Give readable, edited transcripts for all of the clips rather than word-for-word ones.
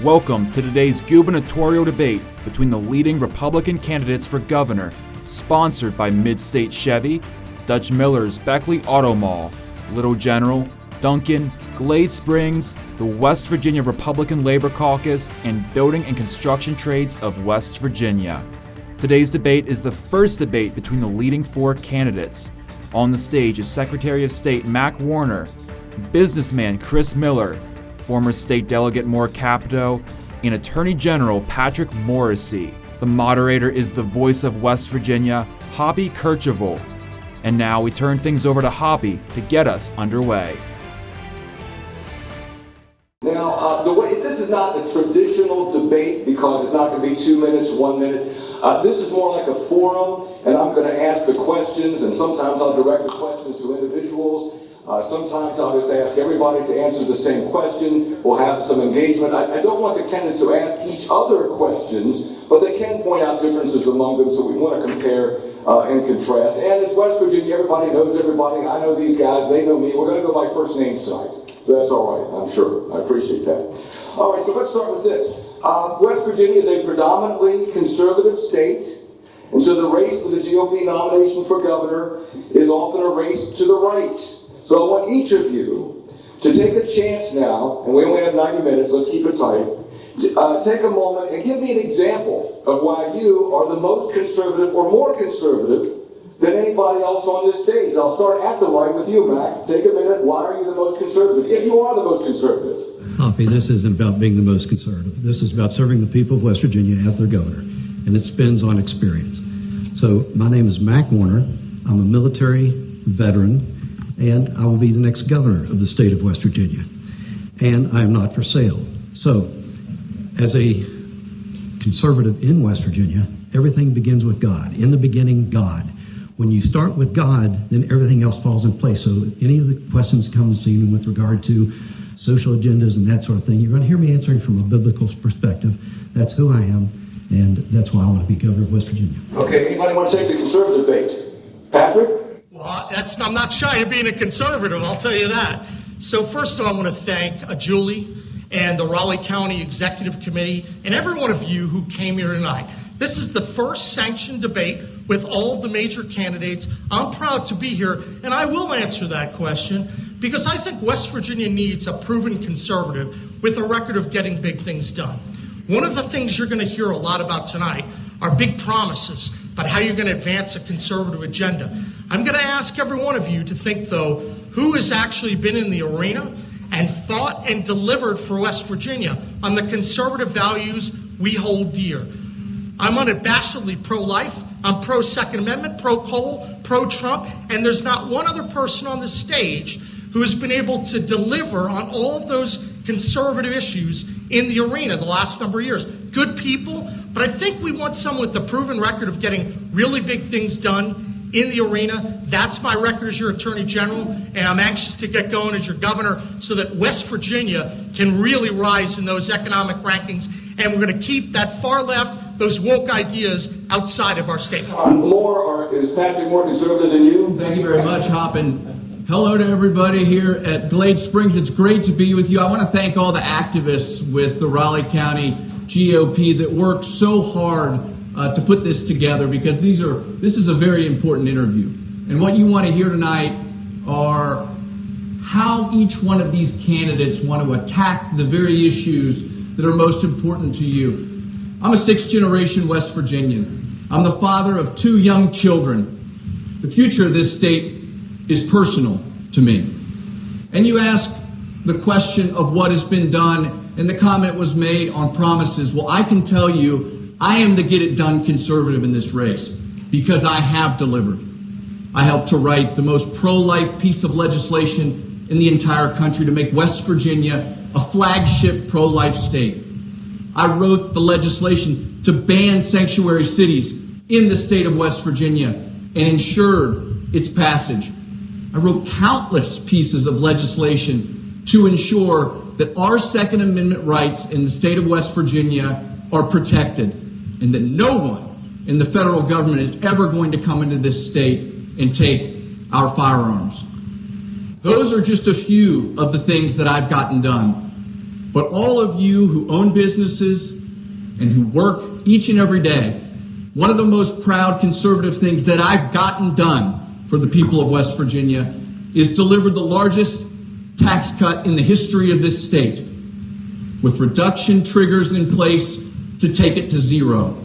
Welcome to today's gubernatorial debate between the leading Republican candidates for governor, sponsored by Mid-State Chevy, Dutch Miller's Beckley Auto Mall, Little General, Duncan, Glade Springs, the West Virginia Republican Labor Caucus, and Building and Construction Trades of West Virginia. Today's debate is the first debate between the leading four candidates. On the stage is Secretary of State Mac Warner, businessman Chris Miller, former State Delegate Moore Capito, and Attorney General Patrick Morrissey. The moderator is the voice of West Virginia, Hoppy Kercheval. And now we turn things over to Hoppy to get us underway. Now, this is not a traditional debate because it's not going to be 2 minutes, 1 minute. This is more like a forum, and I'm going to ask the questions, and sometimes I'll direct the questions to individuals. Sometimes I'll just ask everybody to answer the same question. We'll have some engagement. I don't want the candidates to ask each other questions, but they can point out differences among them, so we want to compare and contrast. And it's West Virginia. Everybody knows everybody. I know these guys. They know me. We're going to go by first names tonight. So that's all right, I'm sure. I appreciate that. All right, so let's start with this. West Virginia is a predominantly conservative state, and so the race for the GOP nomination for governor is often a race to the right. So I want each of you to take a chance now, and we only have 90 minutes, let's keep it tight, take a moment and give me an example of why you are the most conservative or more conservative than anybody else on this stage. I'll start at the right with you, Mac. Take a minute. Why are you the most conservative, if you are the most conservative? Hoppy, this isn't about being the most conservative. This is about serving the people of West Virginia as their governor, and it spins on experience. So my name is Mac Warner. I'm a military veteran, and I will be the next governor of the state of West Virginia. And I am not for sale. So, as a conservative in West Virginia, everything begins with God. In the beginning, God. When you start with God, then everything else falls in place. So any of the questions comes to you with regard to social agendas and that sort of thing, you're going to hear me answering from a biblical perspective. That's who I am, and that's why I want to be governor of West Virginia. Okay, anybody want to take the conservative bait? Patrick? Well, I'm not shy of being a conservative, I'll tell you that. So first of all, I want to thank Julie and the Raleigh County Executive Committee and every one of you who came here tonight. This is the first sanctioned debate with all of the major candidates. I'm proud to be here, and I will answer that question because I think West Virginia needs a proven conservative with a record of getting big things done. One of the things you're going to hear a lot about tonight are big promises about how you're going to advance a conservative agenda. I'm going to ask every one of you to think, though, who has actually been in the arena and fought and delivered for West Virginia on the conservative values we hold dear. I'm unabashedly pro-life, I'm pro-Second Amendment, pro-coal, pro-Trump, and there's not one other person on the stage who has been able to deliver on all of those conservative issues in the arena the last number of years. Good people, but I think we want someone with a proven record of getting really big things done in the arena. That's my record as your Attorney General, and I'm anxious to get going as your governor so that West Virginia can really rise in those economic rankings, and we're going to keep that far left, those woke ideas outside of our state. Is Patrick more conservative than you? Thank you very much, Hop, and hello to everybody here at Glade Springs. It's great to be with you. I want to thank all the activists with the Raleigh County GOP that worked so hard to put this together because this is a very important interview. And what you want to hear tonight are how each one of these candidates want to attack the very issues that are most important to you. I'm a sixth-generation West Virginian. I'm the father of 2 young children. The future of this state is personal to me. And you ask the question of what has been done, and the comment was made on promises. Well, I can tell you, I am the get-it-done conservative in this race because I have delivered. I helped to write the most pro-life piece of legislation in the entire country to make West Virginia a flagship pro-life state. I wrote the legislation to ban sanctuary cities in the state of West Virginia and ensured its passage. I wrote countless pieces of legislation to ensure that our Second Amendment rights in the state of West Virginia are protected and that no one in the federal government is ever going to come into this state and take our firearms. Those are just a few of the things that I've gotten done. but all of you who own businesses and who work each and every day, one of the most proud conservative things that I've gotten done for the people of West Virginia is deliver the largest tax cut in the history of this state, with reduction triggers in place to take it to zero.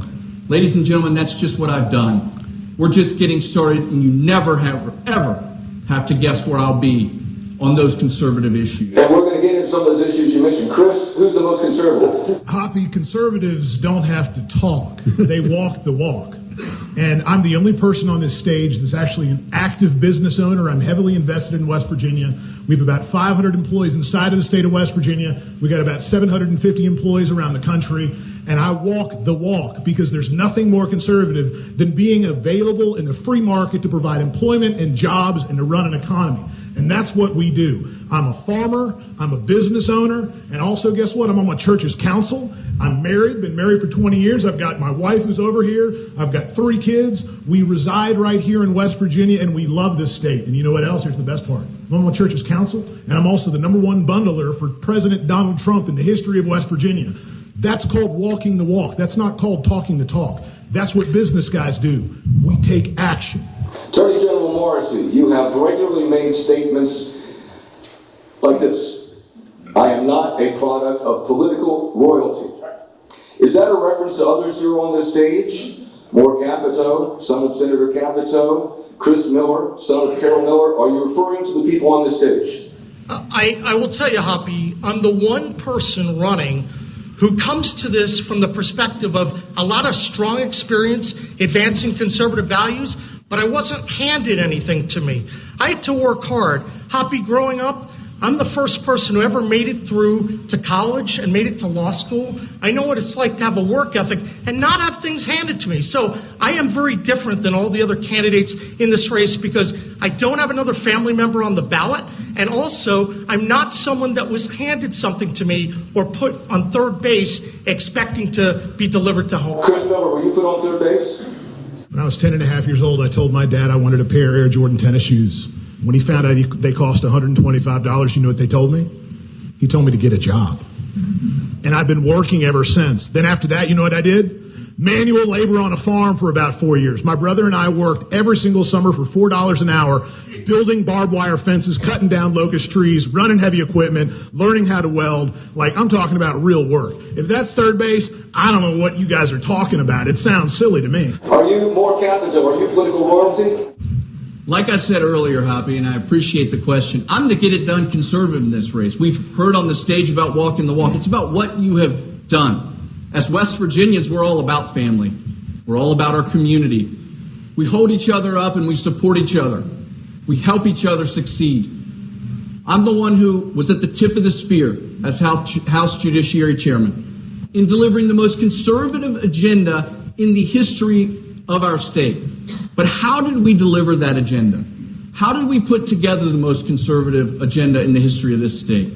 Ladies and gentlemen, that's just what I've done. We're just getting started, and you never ever have to guess where I'll be on those conservative issues. And we're going to get into some of those issues you mentioned. Chris, who's the most conservative? Hoppy, conservatives don't have to talk. They walk the walk. And I'm the only person on this stage that's actually an active business owner. I'm heavily invested in West Virginia. We have about 500 employees inside of the state of West Virginia. We got about 750 employees around the country. And I walk the walk because there's nothing more conservative than being available in the free market to provide employment and jobs and to run an economy. And that's what we do. I'm a farmer, I'm a business owner, and also, guess what? I'm on my church's council. I'm married, been married for 20 years. I've got my wife who's over here. I've got 3 kids. We reside right here in West Virginia, and we love this state. And you know what else? Here's the best part. I'm on my church's council, and I'm also the #1 bundler for President Donald Trump in the history of West Virginia. That's called walking the walk. That's not called talking the talk. That's what business guys do. We take action. Attorney General Morrissey, you have regularly made statements like this: I am not a product of political royalty. Is that a reference to others here on this stage? Moore Capito, son of Senator Capito, Chris Miller, son of Carol Miller. Are you referring to the people on this stage? I will tell you, Hoppy, I'm the one person running who comes to this from the perspective of a lot of strong experience advancing conservative values, but I wasn't handed anything to me. I had to work hard. Hoppy, growing up, I'm the first person who ever made it through to college and made it to law school. I know what it's like to have a work ethic and not have things handed to me. So I am very different than all the other candidates in this race because I don't have another family member on the ballot. And also, I'm not someone that was handed something to me or put on third base expecting to be delivered to home. Chris Miller, were you put on third base? When I was 10 and a half years old, I told my dad I wanted a pair of Air Jordan tennis shoes. When he found out they cost $125, you know what they told me? He told me to get a job. And I've been working ever since. Then after that, you know what I did? Manual labor on a farm for about 4 years. My brother and I worked every single summer for $4 an hour, building barbed wire fences, cutting down locust trees, running heavy equipment, learning how to weld. Like, I'm talking about real work. If that's third base, I don't know what you guys are talking about. It sounds silly to me. Are you Moore Capito? Are you political royalty? Like I said earlier, Hoppy, and I appreciate the question, I'm the get it done conservative in this race. We've heard on the stage about walking the walk. It's about what you have done. As West Virginians, we're all about family. We're all about our community. We hold each other up and we support each other. We help each other succeed. I'm the one who was at the tip of the spear as House Judiciary Chairman in delivering the most conservative agenda in the history of our state. But how did we deliver that agenda? How did we put together the most conservative agenda in the history of this state?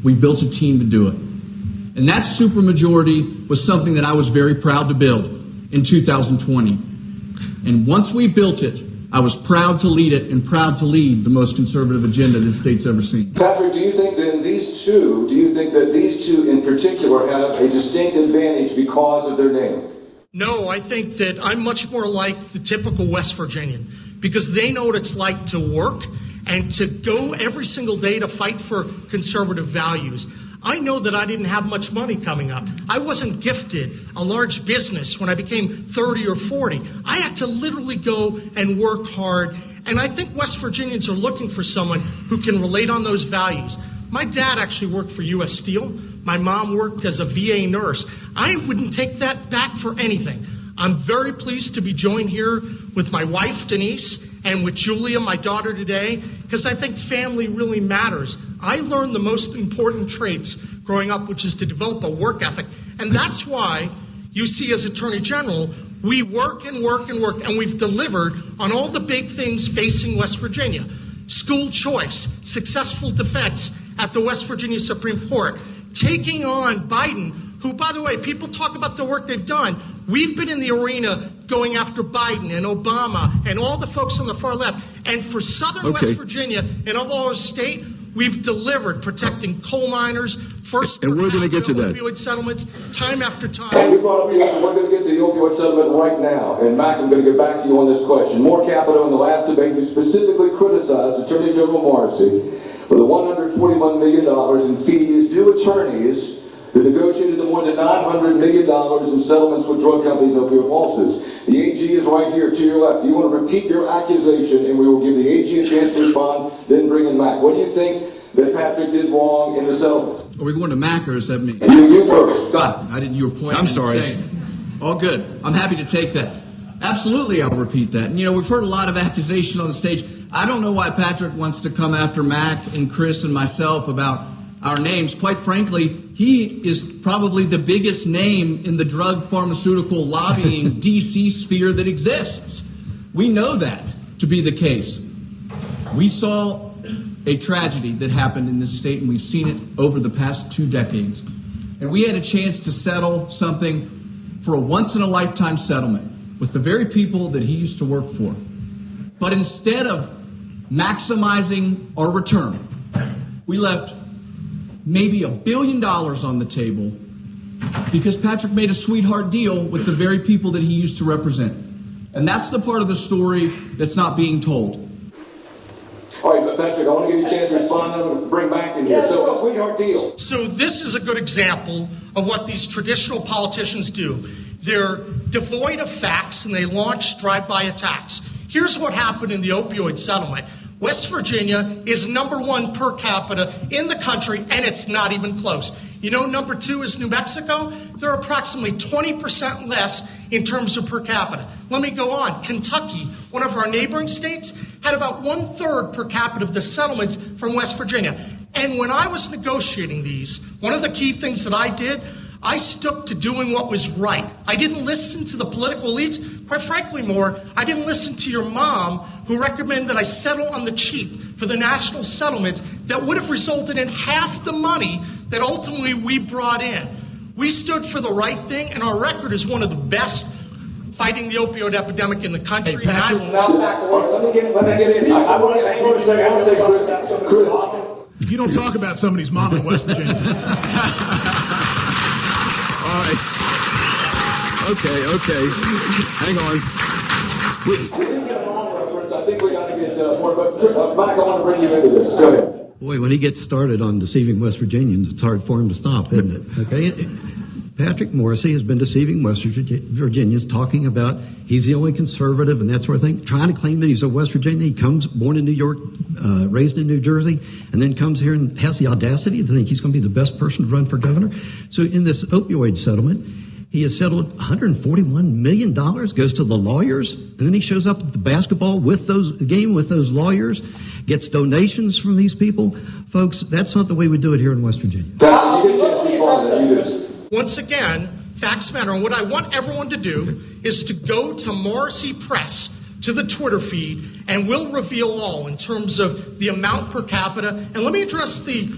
We built a team to do it. And that supermajority was something that I was very proud to build in 2020. And once we built it, I was proud to lead it and proud to lead the most conservative agenda this state's ever seen. Patrick, do you think that these two in particular have a distinct advantage because of their name? No, I think that I'm much more like the typical West Virginian because they know what it's like to work and to go every single day to fight for conservative values. I know that I didn't have much money coming up. I wasn't gifted a large business when I became 30 or 40. I had to literally go and work hard. And I think West Virginians are looking for someone who can relate on those values. My dad actually worked for U.S. Steel. My mom worked as a VA nurse. I wouldn't take that back for anything. I'm very pleased to be joined here with my wife, Denise, and with Julia, my daughter, today, because I think family really matters. I learned the most important traits growing up, which is to develop a work ethic. And that's why you see as Attorney General, we work and work and work, and we've delivered on all the big things facing West Virginia. School choice, successful defense at the West Virginia Supreme Court, taking on Biden, who, by the way, people talk about the work they've done. We've been in the arena going after Biden and Obama and all the folks on the far left. And for Southern West Virginia and all our state, We've delivered protecting coal miners, first and we're going to get to that. Opioid settlements, time after time. And you brought up we're going to get to the opioid settlement right now. And Mac, I'm going to get back to you on this question. More capital in the last debate, you specifically criticized Attorney General Morrissey for the $141 million in fees due attorneys who negotiated the more than $900 million in settlements with drug companies and opioid lawsuits. The AG is right here to your left. Do you want to repeat your accusation, and we will give the AG a chance to respond, then bring in Mac. What do you think that Patrick did wrong in the settlement? Are we going to Mac, or is that me? You first. God, I didn't. You were pointing. I'm sorry. Saying, all good. I'm happy to take that. Absolutely, I'll repeat that. And, we've heard a lot of accusation on the stage. I don't know why Patrick wants to come after Mac and Chris and myself about our names. Quite frankly, he is probably the biggest name in the drug pharmaceutical lobbying D.C. sphere that exists. We know that to be the case. We saw a tragedy that happened in this state, and we've seen it over the past 2 decades. And we had a chance to settle something for a once-in-a-lifetime settlement with the very people that he used to work for. But instead of maximizing our return, we left maybe $1 billion on the table because Patrick made a sweetheart deal with the very people that he used to represent. And that's the part of the story that's not being told. All right, but Patrick, I want to give you a chance to respond and bring back in here. So, a sweetheart deal. So this is a good example of what these traditional politicians do. They're devoid of facts, and they launch drive-by attacks. Here's what happened in the opioid settlement. West Virginia is #1 per capita in the country, and it's not even close. Number 2 is New Mexico. They're approximately 20% less in terms of per capita. Let me go on. Kentucky, one of our neighboring states, had about 1/3 per capita of the settlements from West Virginia. And when I was negotiating these, one of the key things that I did, I stuck to doing what was right. I didn't listen to the political elites. Quite frankly, I didn't listen to your mom, who recommended that I settle on the cheap for the national settlements that would have resulted in half the money that ultimately we brought in. We stood for the right thing, and our record is one of the best fighting the opioid epidemic in the country. Hey, Patrick, Let me get in. I want to say, Chris. You don't talk about somebody's mom in West Virginia. All right. Okay. Hang on. We didn't get a long reference. I think we got to get more. But Mike, I want to bring you into this. Go ahead. Boy, when he gets started on deceiving West Virginians, it's hard for him to stop, isn't it? Okay. Patrick Morrissey has been deceiving West Virginians, talking about he's the only conservative and that sort of thing, trying to claim that he's a West Virginian. He born in New York, raised in New Jersey, and then comes here and has the audacity to think he's going to be the best person to run for governor. So in this opioid settlement, he has settled $141 million, goes to the lawyers, and then he shows up at the basketball game with those lawyers, gets donations from these people. Folks, that's not the way we do it here in West Virginia. Once again, facts matter. And what I want everyone to do is to go to Morrissey Press, to the Twitter feed, and we'll reveal all in terms of the amount per capita. And let me address the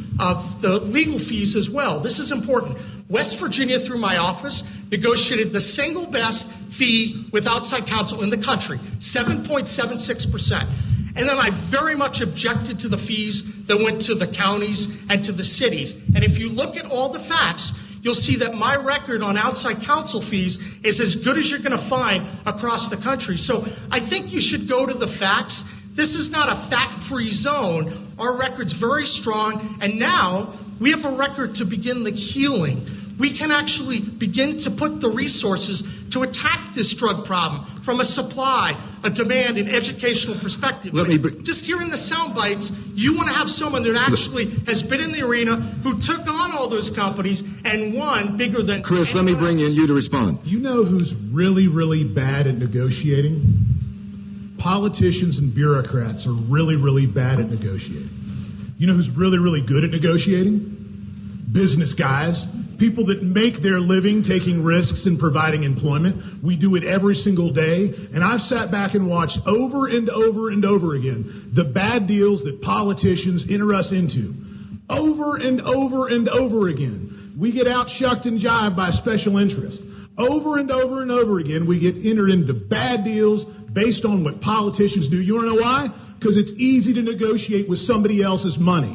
legal fees as well. This is important. West Virginia, through my office, negotiated the single best fee with outside counsel in the country, 7.76%. And then I very much objected to the fees that went to the counties and to the cities. And if you look at all the facts, you'll see that my record on outside counsel fees is as good as you're going to find across the country. So I think you should go to the facts. This is not a fact-free zone. Our record's very strong, and now we have a record to begin the healing. We can actually begin to put the resources to attack this drug problem from a supply, a demand, and educational perspective. Just hearing the sound bites, you want to have someone that actually has been in the arena, who took on all those companies and won bigger than... Chris, let me bring in you to respond. You know who's really, really bad at negotiating? Politicians and bureaucrats are really, really bad at negotiating. You know who's really, really good at negotiating? Business guys. People that make their living taking risks and providing employment. We do it every single day. And I've sat back and watched over and over and over again the bad deals that politicians enter us into. Over and over and over again. We get outshucked and jived by special interest. Over and over and over again, we get entered into bad deals based on what politicians do. You want to know why? Because it's easy to negotiate with somebody else's money.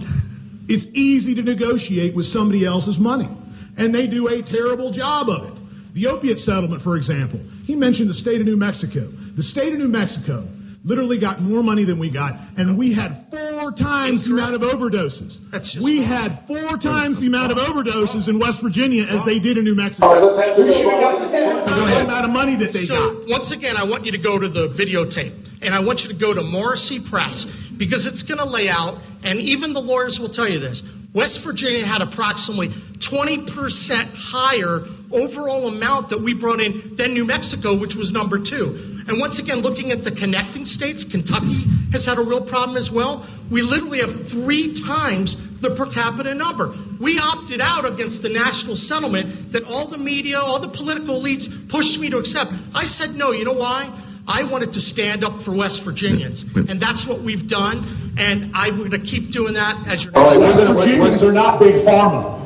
It's easy to negotiate with somebody else's money, and they do a terrible job of it. The opiate settlement, for example, he mentioned the state of New Mexico. The state of New Mexico literally got more money than we got, and we had 4 times the amount of overdoses. We had 4 times the amount of overdoses in West Virginia as they did in New Mexico. All right, let Patrick respond. The amount of money that they got. So, once again, I want you to go to the videotape, and I want you to go to Morrissey Press, because it's going to lay out, and even the lawyers will tell you this, West Virginia had approximately 20% higher overall amount that we brought in than New Mexico, which was number 2. And once again, looking at the connecting states, Kentucky has had a real problem as well. We literally have 3 times the per capita number. We opted out against the national settlement that all the media, all the political elites pushed me to accept. I said no. You know why? I wanted to stand up for West Virginians, and that's what we've done, and I'm going to keep doing that as your next. West Virginians are not big pharma.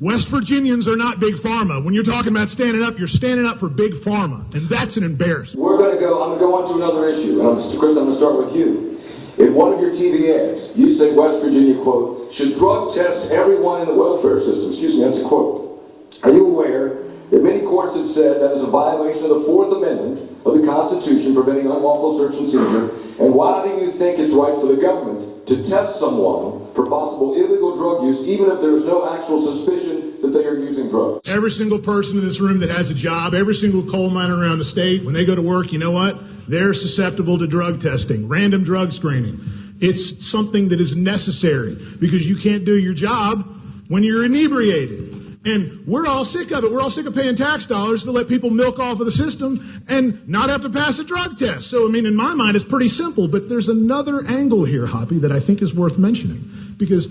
West Virginians are not big pharma. When you're talking about standing up, you're standing up for big pharma, and that's an embarrassment. I'm going to go on to another issue, and Chris, I'm going to start with you. In one of your TV ads, you say West Virginia, quote, should drug test everyone in the welfare system. Excuse me, that's a quote. Are you aware that many courts have said that is a violation of the 4th Amendment of the Constitution preventing unlawful search and seizure? And why do you think it's right for the government to test someone for possible illegal drug use, even if there is no actual suspicion that they are using drugs? Every single person in this room that has a job, every single coal miner around the state, when they go to work, you know what? They're susceptible to drug testing, random drug screening. It's something that is necessary because you can't do your job when you're inebriated. And we're all sick of it. We're all sick of paying tax dollars to let people milk off of the system and not have to pass a drug test. So, I mean, in my mind, it's pretty simple. But there's another angle here, Hoppy, that I think is worth mentioning. Because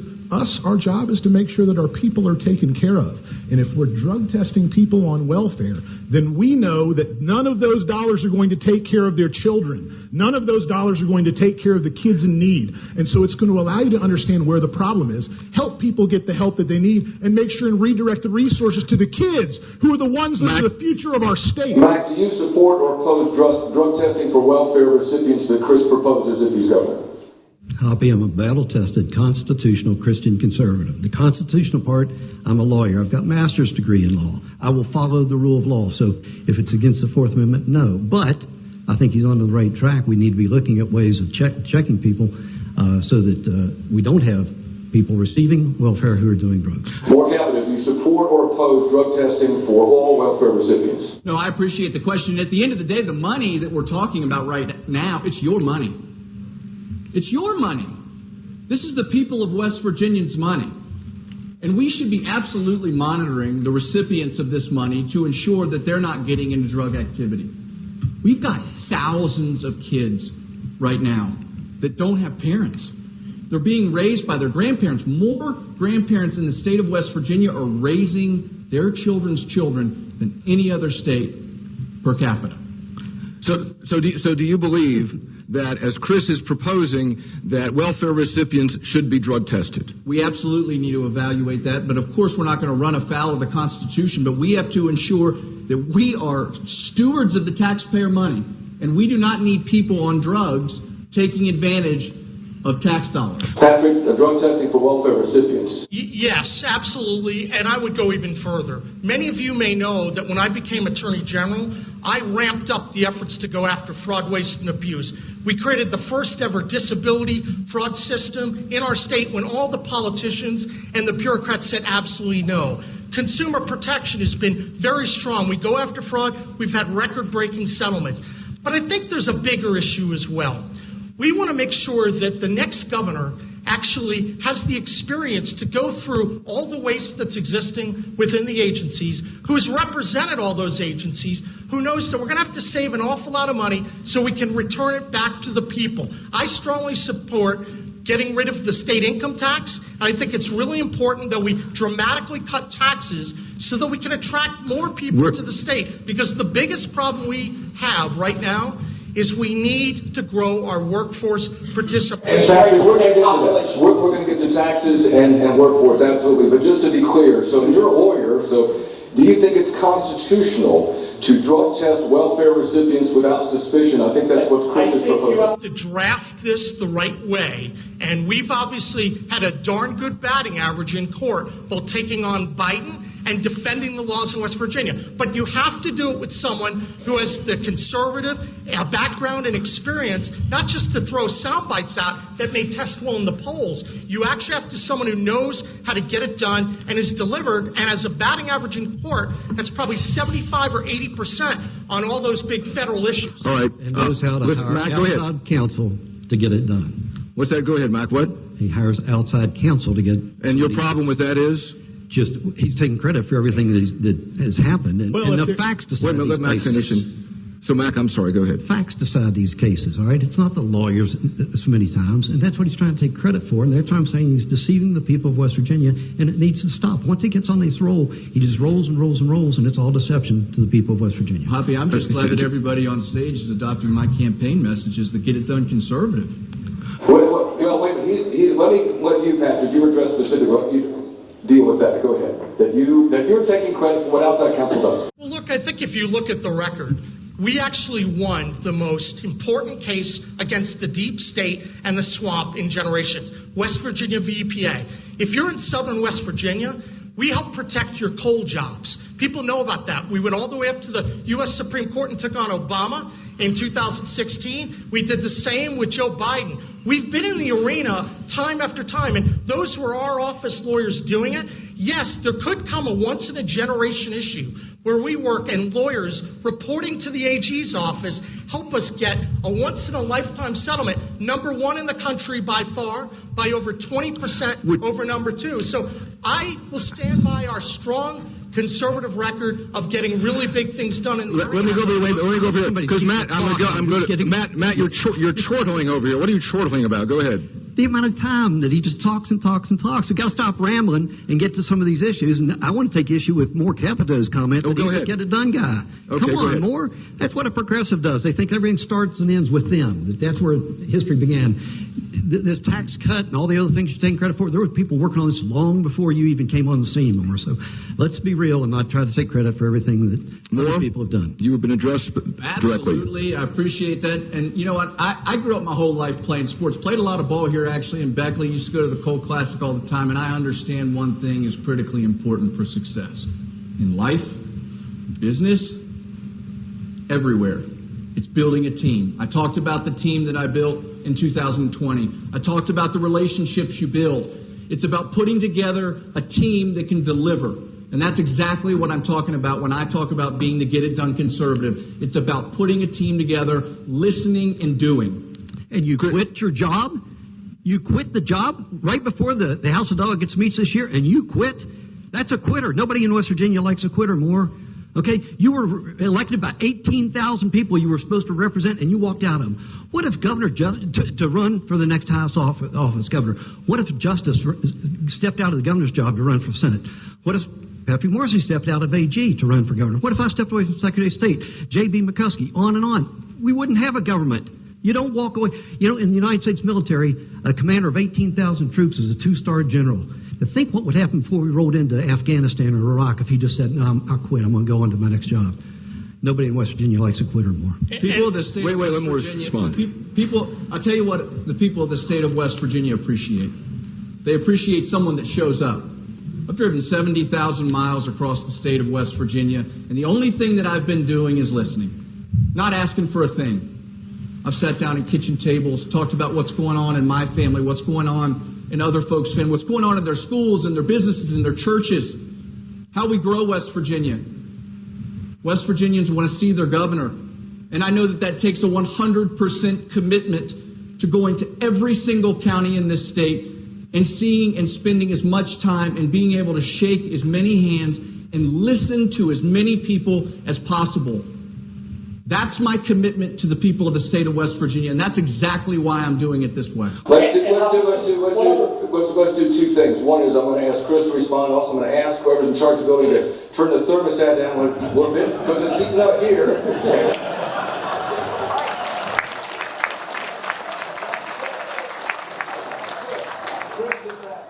our job is to make sure that our people are taken care of. And if we're drug testing people on welfare, then we know that none of those dollars are going to take care of their children. None of those dollars are going to take care of the kids in need. And so it's going to allow you to understand where the problem is, help people get the help that they need, and make sure and redirect the resources to the kids who are the ones that are the future of our state. Mac, do you support or oppose drug testing for welfare recipients that Chris proposes if he's governor? Hoppy, I'm a battle-tested constitutional Christian conservative. The constitutional part, I'm a lawyer. I've got a master's degree in law. I will follow the rule of law. So if it's against the 4th Amendment, no. But I think he's on the right track. We need to be looking at ways of checking people so that we don't have people receiving welfare who are doing drugs. More cabinet, do you support or oppose drug testing for all welfare recipients? No, I appreciate the question. At the end of the day, the money that we're talking about right now, it's your money. It's your money. This is the people of West Virginians' money. And we should be absolutely monitoring the recipients of this money to ensure that they're not getting into drug activity. We've got thousands of kids right now that don't have parents. They're being raised by their grandparents. More grandparents in the state of West Virginia are raising their children's children than any other state per capita. So do you believe that, as Chris is proposing, that welfare recipients should be drug tested? We absolutely need to evaluate that, but of course we're not going to run afoul of the Constitution, but we have to ensure that we are stewards of the taxpayer money, and we do not need people on drugs taking advantage of tax dollars. Patrick, drug testing for welfare recipients. Yes, absolutely, and I would go even further. Many of you may know that when I became Attorney General, I ramped up the efforts to go after fraud, waste, and abuse. We created the first ever disability fraud system in our state when all the politicians and the bureaucrats said absolutely no. Consumer protection has been very strong. We go after fraud. We've had record-breaking settlements. But I think there's a bigger issue as well. We want to make sure that the next governor actually has the experience to go through all the waste that's existing within the agencies, who has represented all those agencies, who knows that we're going to have to save an awful lot of money so we can return it back to the people. I strongly support getting rid of the state income tax. I think it's really important that we dramatically cut taxes so that we can attract more people to the state, because the biggest problem we have right now is we need to grow our workforce participation. And Patrick, we're going to get to that. We're going to get to taxes and workforce, absolutely. But just to be clear, so you're a lawyer, so do you think it's constitutional to drug test welfare recipients without suspicion. I think that's what Chris is proposing. You have to draft this the right way, and we've obviously had a darn good batting average in court, both taking on Biden and defending the laws in West Virginia. But you have to do it with someone who has the conservative background and experience, not just to throw sound bites out that may test well in the polls. You actually have to someone who knows how to get it done and is delivered, and has a batting average in court that's probably 75 or 80% on all those big federal issues. All right. And knows how to hire Mac, go ahead. outside counsel to get it done. What's that? Go ahead, Mac. What? He hires outside counsel to get. And your problem with that is? Just he's taking credit for everything that has happened, and the facts decide let Mac these cases. finish. So, Mac, I'm sorry. Go ahead. Facts decide these cases, all right? It's not the lawyers so many times, and that's what he's trying to take credit for. And they're saying he's deceiving the people of West Virginia, and it needs to stop. Once he gets on this roll, he just rolls and rolls and rolls, and it's all deception to the people of West Virginia. Hoppy, I'm just glad that everybody on stage is adopting my campaign messages that get it done conservative. Wait, let me let you, Patrick, you address specifically. You deal with that. Go ahead. That you're taking credit for what outside counsel does. Well, look, I think if you look at the record, we actually won the most important case against the deep state and the swamp in generations, West Virginia v. EPA. If you're in southern West Virginia, we help protect your coal jobs. People know about that. We went all the way up to the U.S. Supreme Court and took on Obama in 2016. We did the same with Joe Biden. We've been in the arena time after time, and those were our office lawyers doing it. Yes, there could come a once-in-a-generation issue where we work and lawyers reporting to the AG's office help us get a once-in-a-lifetime settlement, number one in the country by far, by over 20% over number two. So I will stand by our strong conservative record of getting really big things done in the Let me go over here, because Matt, Matt, you're chortling over here. What are you chortling about? Go ahead. The amount of time that he just talks and talks and talks. We've got to stop rambling and get to some of these issues. And I want to take issue with Moore Capito's comment that he's a get-it-done guy. Okay, Come on, Moore. That's what a progressive does. They think everything starts and ends with them. That's where history began. This tax cut and all the other things you're taking credit for, there were people working on this long before you even came on the scene, Moore. So let's be real and not try to take credit for everything that other people have done. You have been addressed directly. Absolutely. I appreciate that. And you know what? I grew up my whole life playing sports. Played a lot of ball here, actually, in Beckley. Used to go to the Coal Classic all the time. And I understand one thing is critically important for success. In life, business, everywhere. It's building a team. I talked about the team that I built in 2020. I talked about the relationships you build. It's about putting together a team that can deliver. And that's exactly what I'm talking about when I talk about being the get-it-done conservative. It's about putting a team together, listening and doing. And you quit your job? You quit the job right before the House of Delegates meets this year, and you quit? That's a quitter. Nobody in West Virginia likes a quitter more. Okay, you were elected by 18,000 people you were supposed to represent, and you walked out of them. What if Governor to run for the next highest office, Governor? What if Justice stepped out of the governor's job to run for Senate? What if Patrick Morrissey stepped out of AG to run for governor? What if I stepped away from Secretary of State? J.B. McCuskey, on and on. We wouldn't have a government. You don't walk away. You know, in the United States military, a commander of 18,000 troops is a two-star general. To think what would happen before we rolled into Afghanistan or Iraq if he just said, no, I'll quit. I'm going to go on to my next job. Nobody in West Virginia likes a quitter more. People of the state of West Virginia, I'll tell you what the people of the state of West Virginia appreciate. They appreciate someone that shows up. I've driven 70,000 miles across the state of West Virginia, and the only thing that I've been doing is listening, not asking for a thing. I've sat down at kitchen tables, talked about what's going on in my family, what's going on in other folks' family, what's going on in their schools and their businesses and their churches, how we grow West Virginia. West Virginians want to see their governor, and I know that takes a 100% commitment to going to every single county in this state and seeing and spending as much time and being able to shake as many hands and listen to as many people as possible. That's my commitment to the people of the state of West Virginia, and that's exactly why I'm doing it this way. Let's do two things. One is I'm going to ask Chris to respond. Also, I'm going to ask whoever's in charge of the building to turn the thermostat down a little bit because it's heating up here.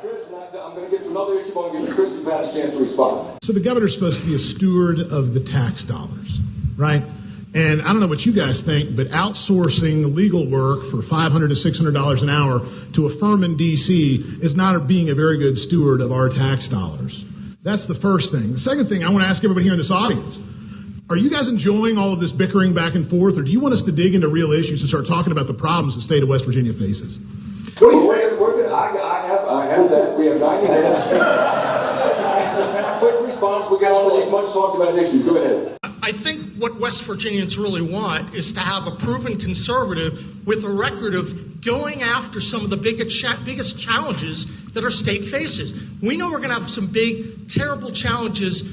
Chris, I'm going to get to another issue. I'm going to give Chris and Pat a chance to respond. So the governor's supposed to be a steward of the tax dollars. right? And I don't know what you guys think, but outsourcing legal work for $500 to $600 an hour to a firm in D.C. is not being a very good steward of our tax dollars. That's the first thing. The second thing, I want to ask everybody here in this audience, are you guys enjoying all of this bickering back and forth, or do you want us to dig into real issues and start talking about the problems the state of West Virginia faces? I have that. We have 90 minutes. Quick response. We got all these much talked about issues. Go ahead. I think what West Virginians really want is to have a proven conservative with a record of going after some of the biggest challenges that our state faces. We know we're going to have some big, terrible challenges.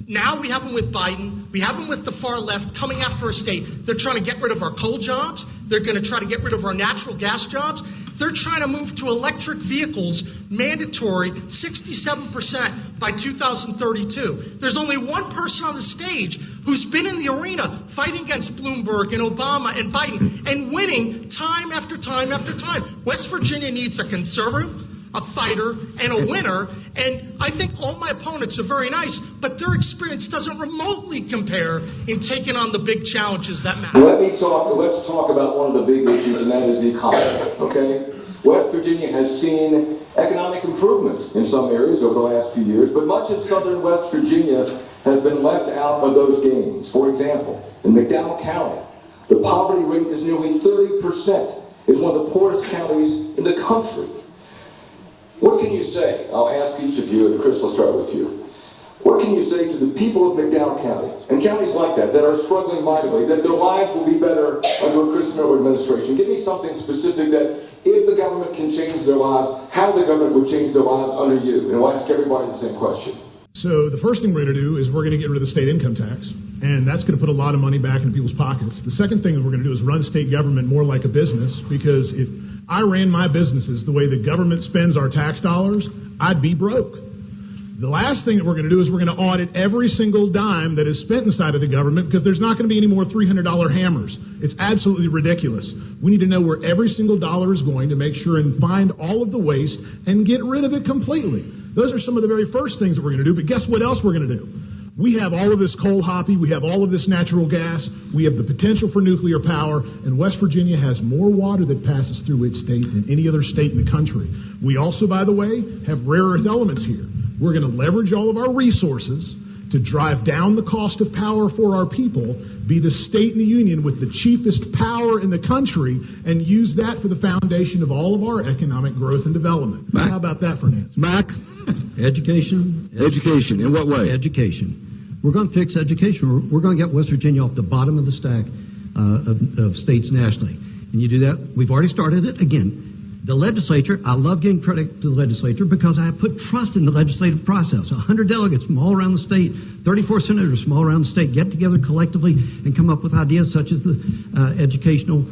Now we have them with Biden. We have them with the far left coming after our state. They're trying to get rid of our coal jobs. They're going to try to get rid of our natural gas jobs. They're trying to move to electric vehicles, mandatory, 67% by 2032. There's only one person on the stage who's been in the arena fighting against Bloomberg and Obama and Biden and winning time after time after time. West Virginia needs a conservative, a fighter, and a winner. And I think all my opponents are very nice, but their experience doesn't remotely compare in taking on the big challenges that matter. Let's talk about one of the big issues, and that is the economy, okay? West Virginia has seen economic improvement in some areas over the last few years, but much of southern West Virginia has been left out of those gains. For example, in McDowell County, the poverty rate is nearly 30%. It's one of the poorest counties in the country. What can you say? I'll ask each of you, and Chris, I'll start with you. What can you say to the people of McDowell County, and counties like that are struggling mightily, that their lives will be better under a Chris Miller administration? Give me something specific that if the government can change their lives, how the government would change their lives under you. And I'll ask everybody the same question. So the first thing we're going to do is we're going to get rid of the state income tax, and that's going to put a lot of money back into people's pockets. The second thing that we're going to do is run state government more like a business, because if I ran my businesses the way the government spends our tax dollars, I'd be broke. The last thing that we're going to do is we're going to audit every single dime that is spent inside of the government, because there's not going to be any more $300 hammers. It's absolutely ridiculous. We need to know where every single dollar is going to make sure and find all of the waste and get rid of it completely. Those are some of the very first things that we're going to do. But guess what else we're going to do? We have all of this coal hoppy. We have all of this natural gas. We have the potential for nuclear power. And West Virginia has more water that passes through its state than any other state in the country. We also, by the way, have rare earth elements here. We're going to leverage all of our resources to drive down the cost of power for our people, be the state in the union with the cheapest power in the country, and use that for the foundation of all of our economic growth and development. Mac, how about that for an answer? Mac? Education. Education. In what way? Education. We're going to fix education. We're going to get West Virginia off the bottom of the stack of states nationally. And you do that. We've already started it. Again, the legislature, I love giving credit to the legislature because I put trust in the legislative process. 100 delegates from all around the state, 34 senators from all around the state get together collectively and come up with ideas such as the educational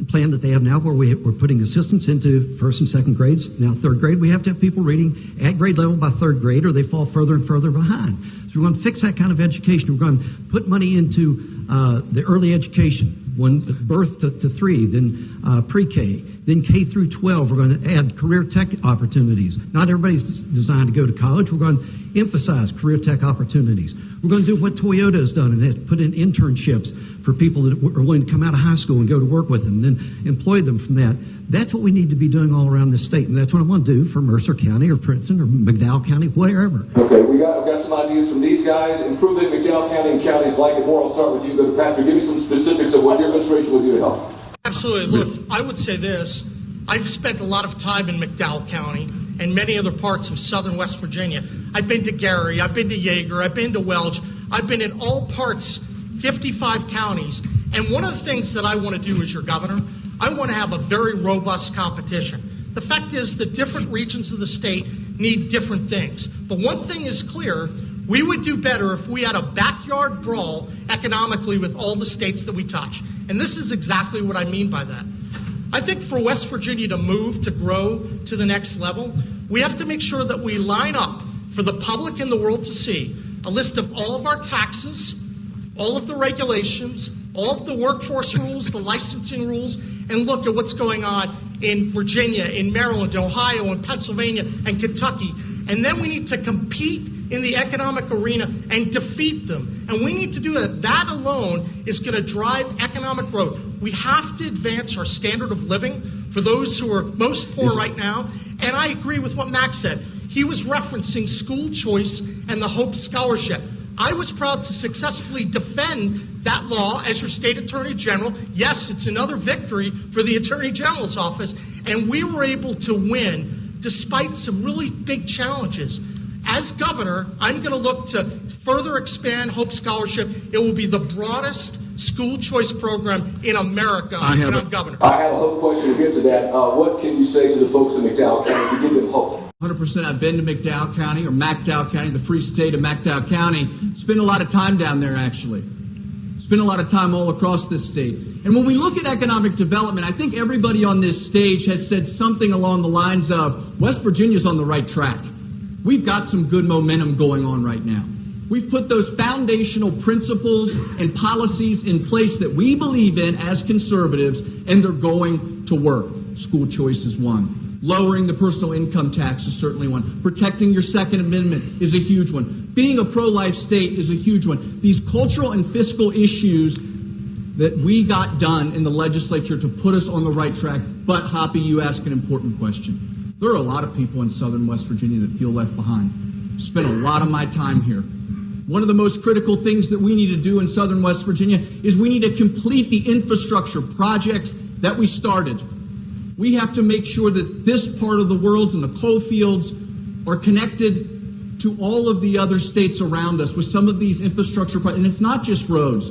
plan that they have now, where we're putting assistants into first and second grades, now third grade. We have to have people reading at grade level by third grade, or they fall further and further behind. So we're going to fix that kind of education. We're going to put money into the early education, birth to 3, then pre-K, then K through 12. We're going to add career tech opportunities. Not everybody's designed to go to college. We're going to emphasize career tech opportunities. We're going to do what Toyota has done, and that's put in internships for people that are willing to come out of high school and go to work with them, and then employ them from that. That's what we need to be doing all around the state, and that's what I want to do for Mercer County or Princeton or McDowell County, whatever. Okay, we got some ideas from these guys. Improving McDowell County and counties like it more. I'll start with you. Go to Patrick. Give me some specifics of what your administration will do to help. Absolutely. Look, I would say this. I've spent a lot of time in McDowell County and many other parts of southern West Virginia. I've been to Gary, I've been to Yeager, I've been to Welch. I've been in all parts, 55 counties. And one of the things that I want to do as your governor, I want to have a very robust competition. The fact is that different regions of the state need different things. But one thing is clear, we would do better if we had a backyard brawl economically with all the states that we touch. And this is exactly what I mean by that. I think for West Virginia to move, to grow to the next level, we have to make sure that we line up for the public and the world to see a list of all of our taxes, all of the regulations, all of the workforce rules, the licensing rules, and look at what's going on in Virginia, in Maryland, Ohio, and Pennsylvania, and Kentucky. And then we need to compete in the economic arena and defeat them. And we need to do that. That alone is going to drive economic growth. We have to advance our standard of living for those who are most poor right now. And I agree with what Max said. He was referencing school choice and the Hope Scholarship. I was proud to successfully defend that law as your state attorney general. Yes, it's another victory for the attorney general's office, and we were able to win despite some really big challenges. As governor, I'm going to look to further expand Hope Scholarship. It will be the broadest school choice program in America when I'm governor. I have a hope question to get to that. What can you say to the folks in McDowell County to give them hope? 100%. I've been to McDowell County, or McDowell County, the free state of McDowell County. Spent a lot of time down there, actually. Spent a lot of time all across this state. And when we look at economic development, I think everybody on this stage has said something along the lines of, West Virginia's on the right track. We've got some good momentum going on right now. We've put those foundational principles and policies in place that we believe in as conservatives, and they're going to work. School choice is one. Lowering the personal income tax is certainly one. Protecting your Second Amendment is a huge one. Being a pro-life state is a huge one. These cultural and fiscal issues that we got done in the legislature to put us on the right track. But, Hoppy, you ask an important question. There are a lot of people in southern West Virginia that feel left behind. Spent a lot of my time here. One of the most critical things that we need to do in southern West Virginia is we need to complete the infrastructure projects that we started. We have to make sure that this part of the world and the coal fields are connected to all of the other states around us with some of these infrastructure projects. And it's not just roads.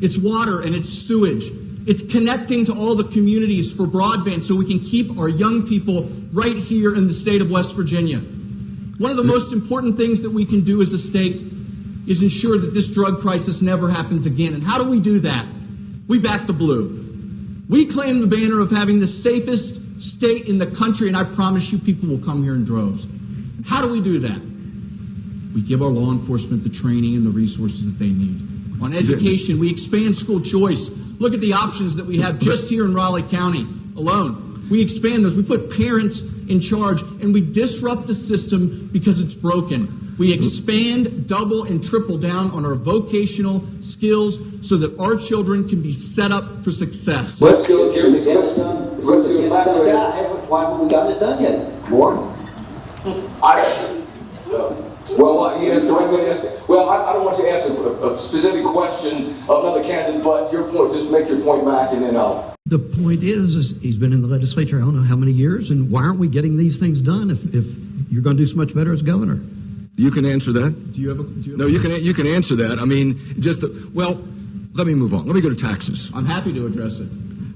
It's water and it's sewage. It's connecting to all the communities for broadband so we can keep our young people right here in the state of West Virginia. One of the most important things that we can do as a state is ensure that this drug crisis never happens again. And how do we do that? We back the blue. We claim the banner of having the safest state in the country, and I promise you people will come here in droves. How do we do that? We give our law enforcement the training and the resources that they need. On education, we expand school choice. Look at the options that we have just here in Raleigh County alone. We expand those. We put parents in charge, and we disrupt the system because it's broken. We expand, double, and triple down on our vocational skills so that our children can be set up for success. Let's go If to it's done, why haven't we gotten it done yet? More? Well, yeah, directly ask. Well, I don't want you to ask a specific question of another candidate, but your point, just make your point back and then I'll. The point is he's been in the legislature I don't know how many years, and why aren't we getting these things done if you're going to do so much better as governor? You can answer that. Do you have No, you can answer that. I mean, well, let me move on. Let me go to taxes. I'm happy to address it.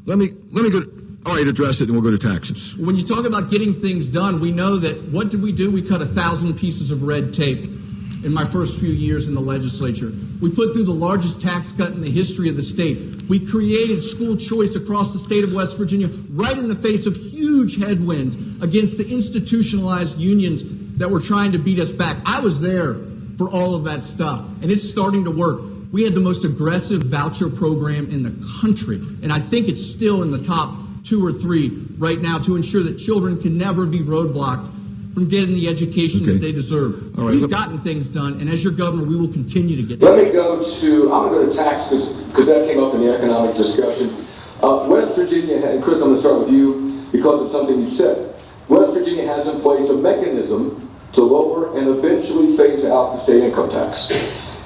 Let me go. All right, address it, and we'll go to taxes. When you talk about getting things done, we know that what did we do? We cut 1,000 pieces of red tape in my first few years in the legislature. We put through the largest tax cut in the history of the state. We created school choice across the state of West Virginia right in the face of huge headwinds against the institutionalized unions that were trying to beat us back. I was there for all of that stuff, and it's starting to work. We had the most aggressive voucher program in the country, and I think it's still in the top 2 or 3 right now to ensure that children can never be roadblocked from getting the education that they deserve. All right, We've gotten things done, and as your governor, we will continue to get Let them. me go to, I'm going to go to taxes because that came up in the economic discussion. West Virginia, and Chris, I'm going to start with you because of something you said. West Virginia has in place a mechanism to lower and eventually phase out the state income tax.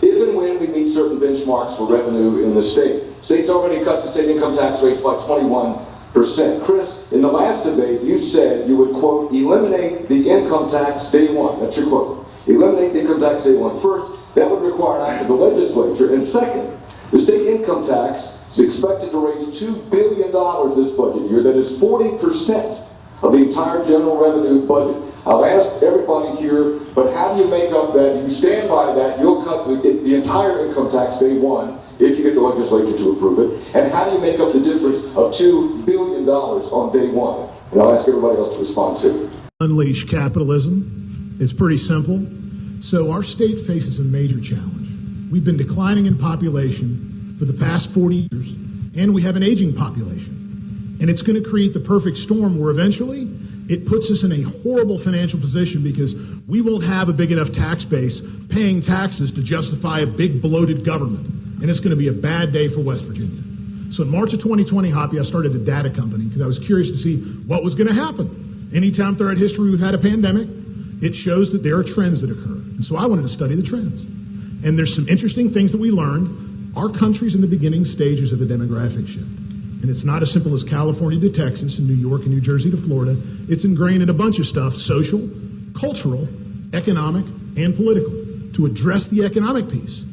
If and when we meet certain benchmarks for revenue in the state. States already cut the state income tax rates by 21%. Chris, in the last debate, you said you would, quote, eliminate the income tax day one. That's your quote. Eliminate the income tax day one. First, that would require an act of the legislature. And second, the state income tax is expected to raise $2 billion this budget year. That is 40% of the entire general revenue budget. I'll ask everybody here, but how do you make up that? Do you stand by that? You'll cut the entire income tax day one if you get the legislature to approve it. And how do you make up the difference of $2 billion on day one? And I'll ask everybody else to respond too. Unleash capitalism. It's pretty simple. So our state faces a major challenge. We've been declining in population for the past 40 years, and we have an aging population. And it's going to create the perfect storm where eventually it puts us in a horrible financial position because we won't have a big enough tax base paying taxes to justify a big bloated government. And it's going to be a bad day for West Virginia. So in March of 2020, Hoppy, I started a data company because I was curious to see what was going to happen. Anytime throughout history we've had a pandemic, it shows that there are trends that occur. And so I wanted to study the trends. And there's some interesting things that we learned. Our country's in the beginning stages of a demographic shift. And it's not as simple as California to Texas and New York and New Jersey to Florida. It's ingrained in a bunch of stuff, social, cultural, economic, and political, to address the economic piece.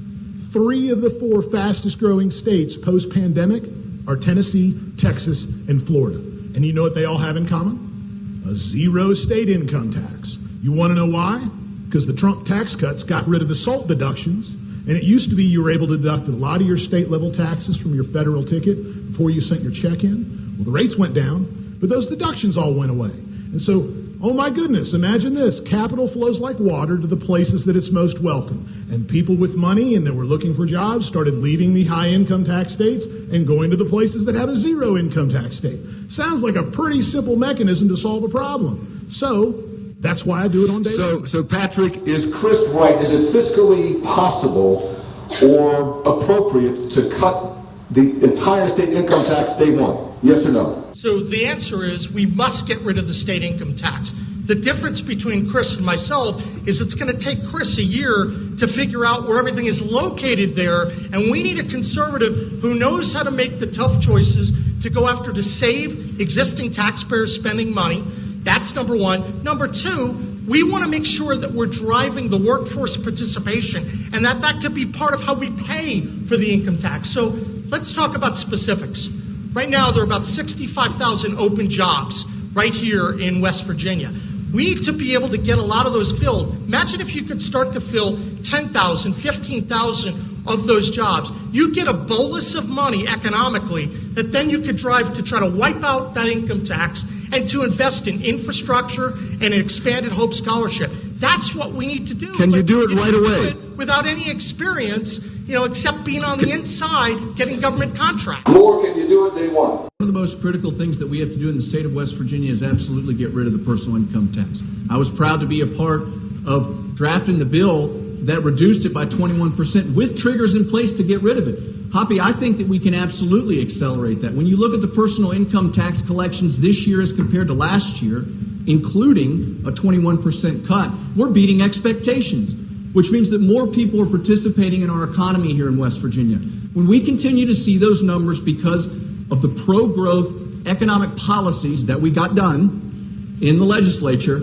3 of the 4 fastest growing states post-pandemic are Tennessee, Texas, and Florida. And you know what they all have in common? A 0 state income tax. You want to know why? Because the Trump tax cuts got rid of the SALT deductions. And it used to be you were able to deduct a lot of your state level taxes from your federal ticket before you sent your check in. Well, the rates went down, but those deductions all went away. And so, oh my goodness, imagine this. Capital flows like water to the places that it's most welcome. And people with money and that were looking for jobs started leaving the high income tax states and going to the places that have a 0 income tax state. Sounds like a pretty simple mechanism to solve a problem. So that's why I do it on day one. So Patrick, Is Chris right? Is it fiscally possible or appropriate to cut the entire state income tax day one? Yes or no? So the answer is we must get rid of the state income tax. The difference between Chris and myself is it's going to take Chris a year to figure out where everything is located there, and we need a conservative who knows how to make the tough choices to go after to save existing taxpayers spending money. That's number one. Number two, we want to make sure that we're driving the workforce participation and that could be part of how we pay for the income tax. So let's talk about specifics. Right now, there are about 65,000 open jobs right here in West Virginia. We need to be able to get a lot of those filled. Imagine if you could start to fill 10,000, 15,000 of those jobs. You get a bolus of money economically that then you could drive to try to wipe out that income tax and to invest in infrastructure and an expanded Hope Scholarship. That's what we need to do. Can you do it right away? Do it without any experience, except being on the inside, getting government contracts. More, can you do it day one? One of the most critical things that we have to do in the state of West Virginia is absolutely get rid of the personal income tax. I was proud to be a part of drafting the bill that reduced it by 21% with triggers in place to get rid of it. Hoppy, I think that we can absolutely accelerate that. When you look at the personal income tax collections this year as compared to last year, including a 21% cut, we're beating expectations, which means that more people are participating in our economy here in West Virginia. When we continue to see those numbers because of the pro-growth economic policies that we got done in the legislature,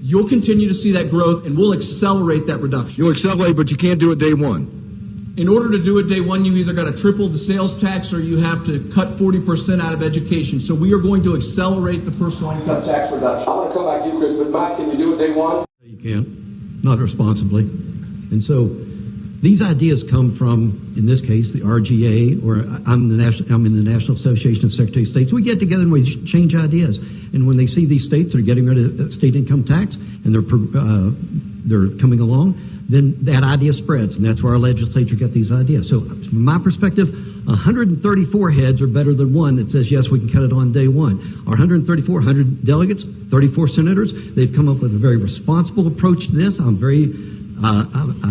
you'll continue to see that growth and we'll accelerate that reduction. you'll accelerate, but you can't do it day one. In order to do it day one, you either got to triple the sales tax or you have to cut 40% out of education. So we are going to accelerate the personal income tax reduction. I'm going to come back to you, Chris, but Matt, can you do it day one? You can't, not responsibly. And so these ideas come from, in this case, the RGA, or I'm in the National Association of Secretaries of States. We get together and we change ideas. And when they see these states that are getting rid of state income tax and they're coming along, then that idea spreads, and that's where our legislature get these ideas. So from my perspective, 134 heads are better than one that says, yes, we can cut it on day one. Our 100 delegates, 34 senators, they've come up with a very responsible approach to this. I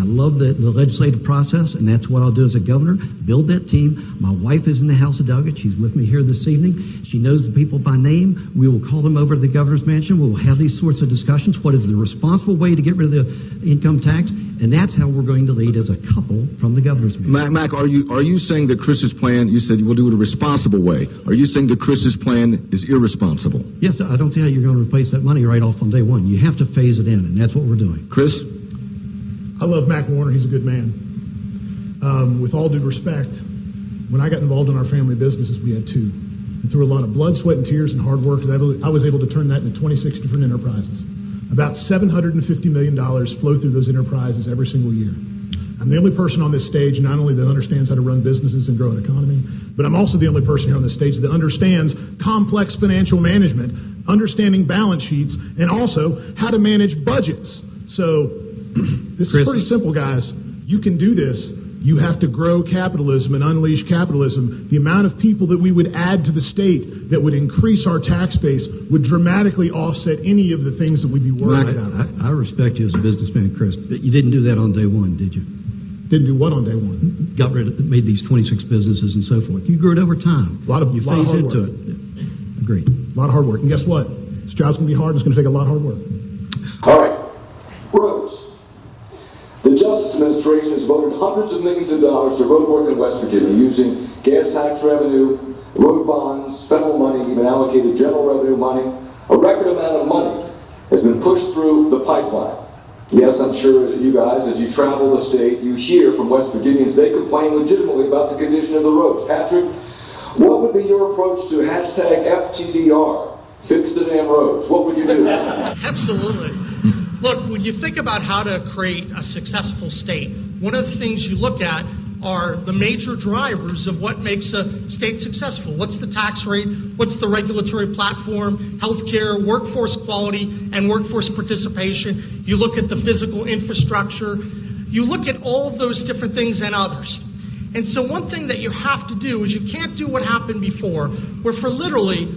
love the legislative process, and that's what I'll do as a governor, build that team. My wife is in the House of Delegates. She's with me here this evening. She knows the people by name. We will call them over to the governor's mansion. We will have these sorts of discussions. What is the responsible way to get rid of the income tax? And that's how we're going to lead as a couple from the governor's mansion. Mac, are you saying that Chris's plan, you said we'll do it a responsible way. Are you saying that Chris's plan is irresponsible? Yes, I don't see how you're going to replace that money right off on day one. You have to phase it in, and that's what we're doing. Chris? I love Mac Warner. He's a good man. With all due respect, when I got involved in our family businesses, we had 2. And through a lot of blood, sweat, and tears and hard work, I was able to turn that into 26 different enterprises. About $750 million flow through those enterprises every single year. I'm the only person on this stage not only that understands how to run businesses and grow an economy, but I'm also the only person here on this stage that understands complex financial management, understanding balance sheets, and also how to manage budgets. So this is pretty simple, guys. You can do this you have to grow capitalism and unleash capitalism. The amount of people that we would add to the state that would increase our tax base would dramatically offset any of the things that we'd be worried about. I respect you as a businessman, Chris, but you didn't do that on day one, did you? Didn't do what on day one? Made these 26 businesses and so forth. You grew it over time. You phase into it. Yeah. Agreed. A lot of hard work. And guess what? This job's going to be hard, and it's going to take a lot of hard work. All right. Roads. The Justice Administration has voted hundreds of millions of dollars to road work in West Virginia using gas tax revenue, road bonds, federal money, even allocated general revenue money. A record amount of money has been pushed through the pipeline. Yes, I'm sure that you guys, as you travel the state, you hear from West Virginians, they complain legitimately about the condition of the roads. Patrick, what would be your approach to hashtag FTDR, fix the damn roads? What would you do? Absolutely. Look, when you think about how to create a successful state, one of the things you look at are the major drivers of what makes a state successful. What's the tax rate? What's the regulatory platform? Healthcare, workforce quality, and workforce participation. You look at the physical infrastructure. You look at all of those different things and others. And so one thing that you have to do is you can't do what happened before, where for literally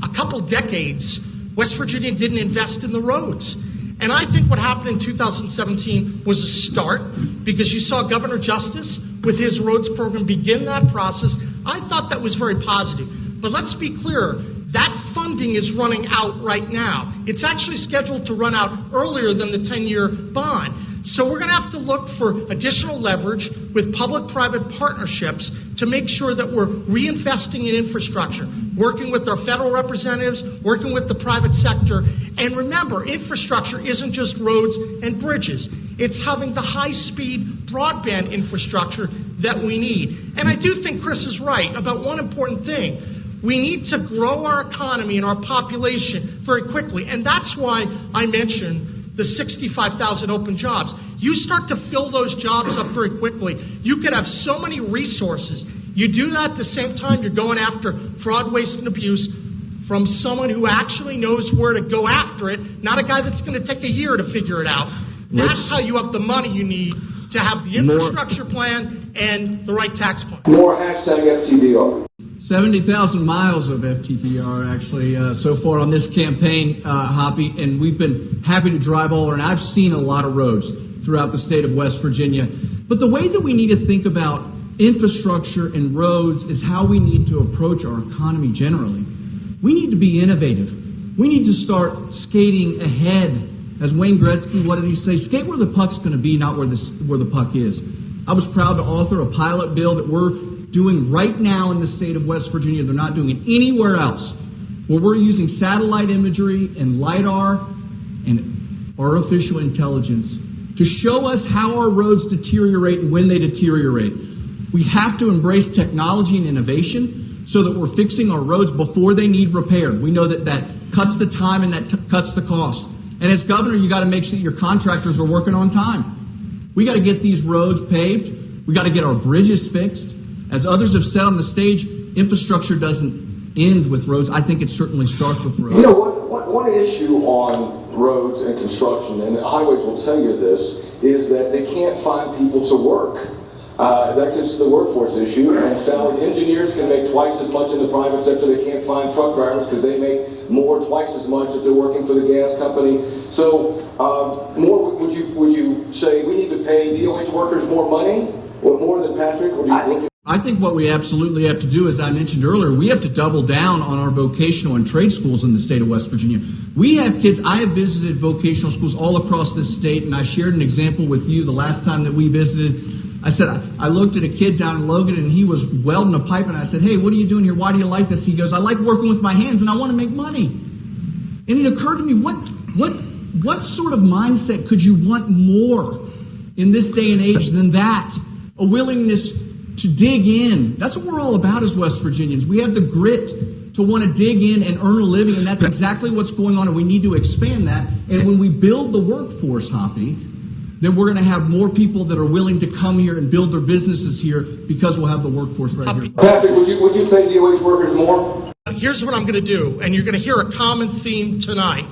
a couple decades, West Virginia didn't invest in the roads. And I think what happened in 2017 was a start, because you saw Governor Justice with his roads program begin that process. I thought that was very positive. But let's be clear, that funding is running out right now. It's actually scheduled to run out earlier than the 10-year bond. So we're going to have to look for additional leverage with public-private partnerships to make sure that we're reinvesting in infrastructure, working with our federal representatives, working with the private sector. And remember, infrastructure isn't just roads and bridges. It's having the high-speed broadband infrastructure that we need. And I do think Chris is right about one important thing. We need to grow our economy and our population very quickly. And that's why I mentioned the 65,000 open jobs. You start to fill those jobs up very quickly. You could have so many resources. You do that at the same time you're going after fraud, waste, and abuse from someone who actually knows where to go after it, not a guy that's going to take a year to figure it out. That's how you have the money you need to have the infrastructure plan and the right tax plan. More hashtag FTDR. 70,000 miles of FTDR actually so far on this campaign, Hoppy, and we've been happy to drive all over, and I've seen a lot of roads throughout the state of West Virginia. But the way that we need to think about infrastructure and roads is how we need to approach our economy generally. We need to be innovative. We need to start skating ahead. As Wayne Gretzky, what did he say? Skate where the puck's going to be, not where the puck is. I was proud to author a pilot bill that we're doing right now in the state of West Virginia. They're not doing it anywhere else, where we're using satellite imagery and LiDAR and artificial intelligence to show us how our roads deteriorate and when they deteriorate. We have to embrace technology and innovation so that we're fixing our roads before they need repaired. We know that that cuts the time and that cuts the cost. And as governor, you got to make sure that your contractors are working on time. We got to get these roads paved. We got to get our bridges fixed. As others have said on the stage, infrastructure doesn't end with roads. I think it certainly starts with roads. You know, one issue on roads and construction, and highways will tell you this, is that they can't find people to work. That gets to the workforce issue, and salaried engineers can make twice as much in the private sector. They can't find truck drivers because they make more, twice as much if they're working for the gas company. So, would you say we need to pay DOH workers more money, or more than Patrick? I think what we absolutely have to do, as I mentioned earlier, we have to double down on our vocational and trade schools in the state of West Virginia. We have kids, I have visited vocational schools all across this state, and I shared an example with you the last time that we visited. I said, I looked at a kid down in Logan, and he was welding a pipe, and I said, hey, what are you doing here? Why do you like this? He goes, I like working with my hands, and I want to make money. And it occurred to me, what sort of mindset could you want more in this day and age than that? A willingness to dig in. That's what we're all about as West Virginians. We have the grit to want to dig in and earn a living, and that's exactly what's going on, and we need to expand that. And when we build the workforce, Hoppy, then we're going to have more people that are willing to come here and build their businesses here because we'll have the workforce right here. Patrick, would you pay DOH workers more? Here's what I'm going to do, and you're going to hear a common theme tonight.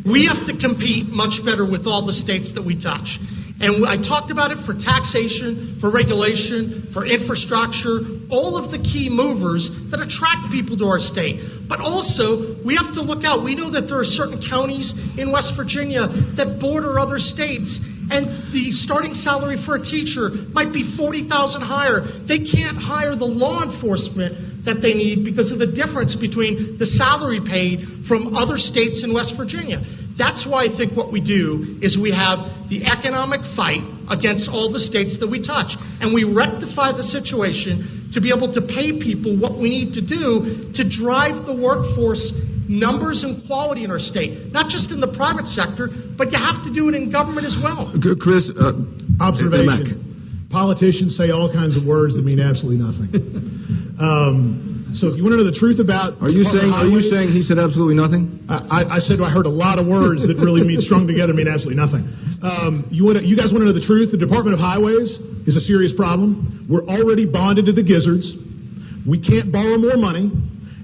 We have to compete much better with all the states that we touch. And I talked about it for taxation, for regulation, for infrastructure, all of the key movers that attract people to our state. But also, we have to look out. We know that there are certain counties in West Virginia that border other states, and the starting salary for a teacher might be $40,000 higher. They can't hire the law enforcement that they need because of the difference between the salary paid from other states in West Virginia. That's why I think what we do is we have the economic fight against all the states that we touch, and we rectify the situation to be able to pay people what we need to do to drive the workforce numbers and quality in our state, not just in the private sector, but you have to do it in government as well. Chris, observation. Politicians say all kinds of words that mean absolutely nothing. So if you want to know the truth about... Are you saying he said absolutely nothing? I said I heard a lot of words that really mean strung together mean absolutely nothing. You guys want to know the truth? The Department of Highways is a serious problem. We're already bonded to the gizzards. We can't borrow more money.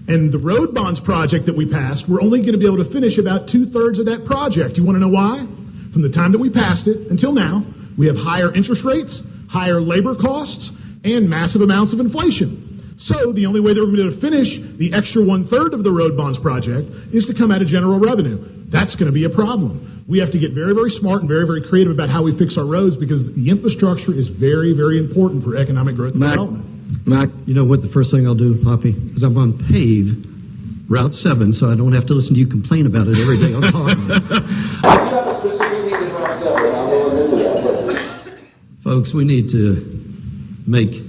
And the road bonds project that we passed, we're only going to be able to finish about 2/3 of that project. You want to know why? From the time that we passed it until now, we have higher interest rates, higher labor costs, and massive amounts of inflation. So the only way that we're going to be able to finish the extra 1/3 of the road bonds project is to come out of general revenue. That's going to be a problem. We have to get very, very smart and very, very creative about how we fix our roads because the infrastructure is very, very important for economic growth and development. Mac, you know what the first thing I'll do, Poppy, is I'm going to pave Route 7 so I don't have to listen to you complain about it every day on talk. I do have a specific need in Route 7. I will admit to that. But... Folks, we need to make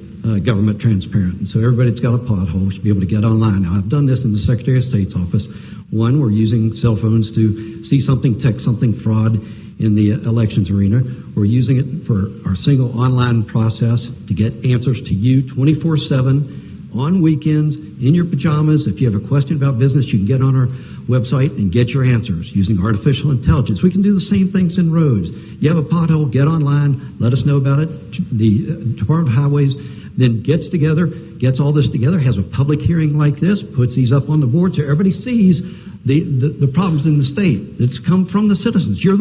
government transparent. And so everybody that's got a pothole should be able to get online. Now, I've done this in the Secretary of State's office. One, we're using cell phones to see something, text something, fraud in the elections arena. We're using it for our single online process to get answers to you 24/7 on weekends, in your pajamas. If you have a question about business, you can get on our website and get your answers using artificial intelligence. We can do the same things in roads. You have a pothole, get online, let us know about it. The Department of Highways then gets all this together, has a public hearing like this, puts these up on the board so everybody sees the problems in the state that's come from the citizens. We're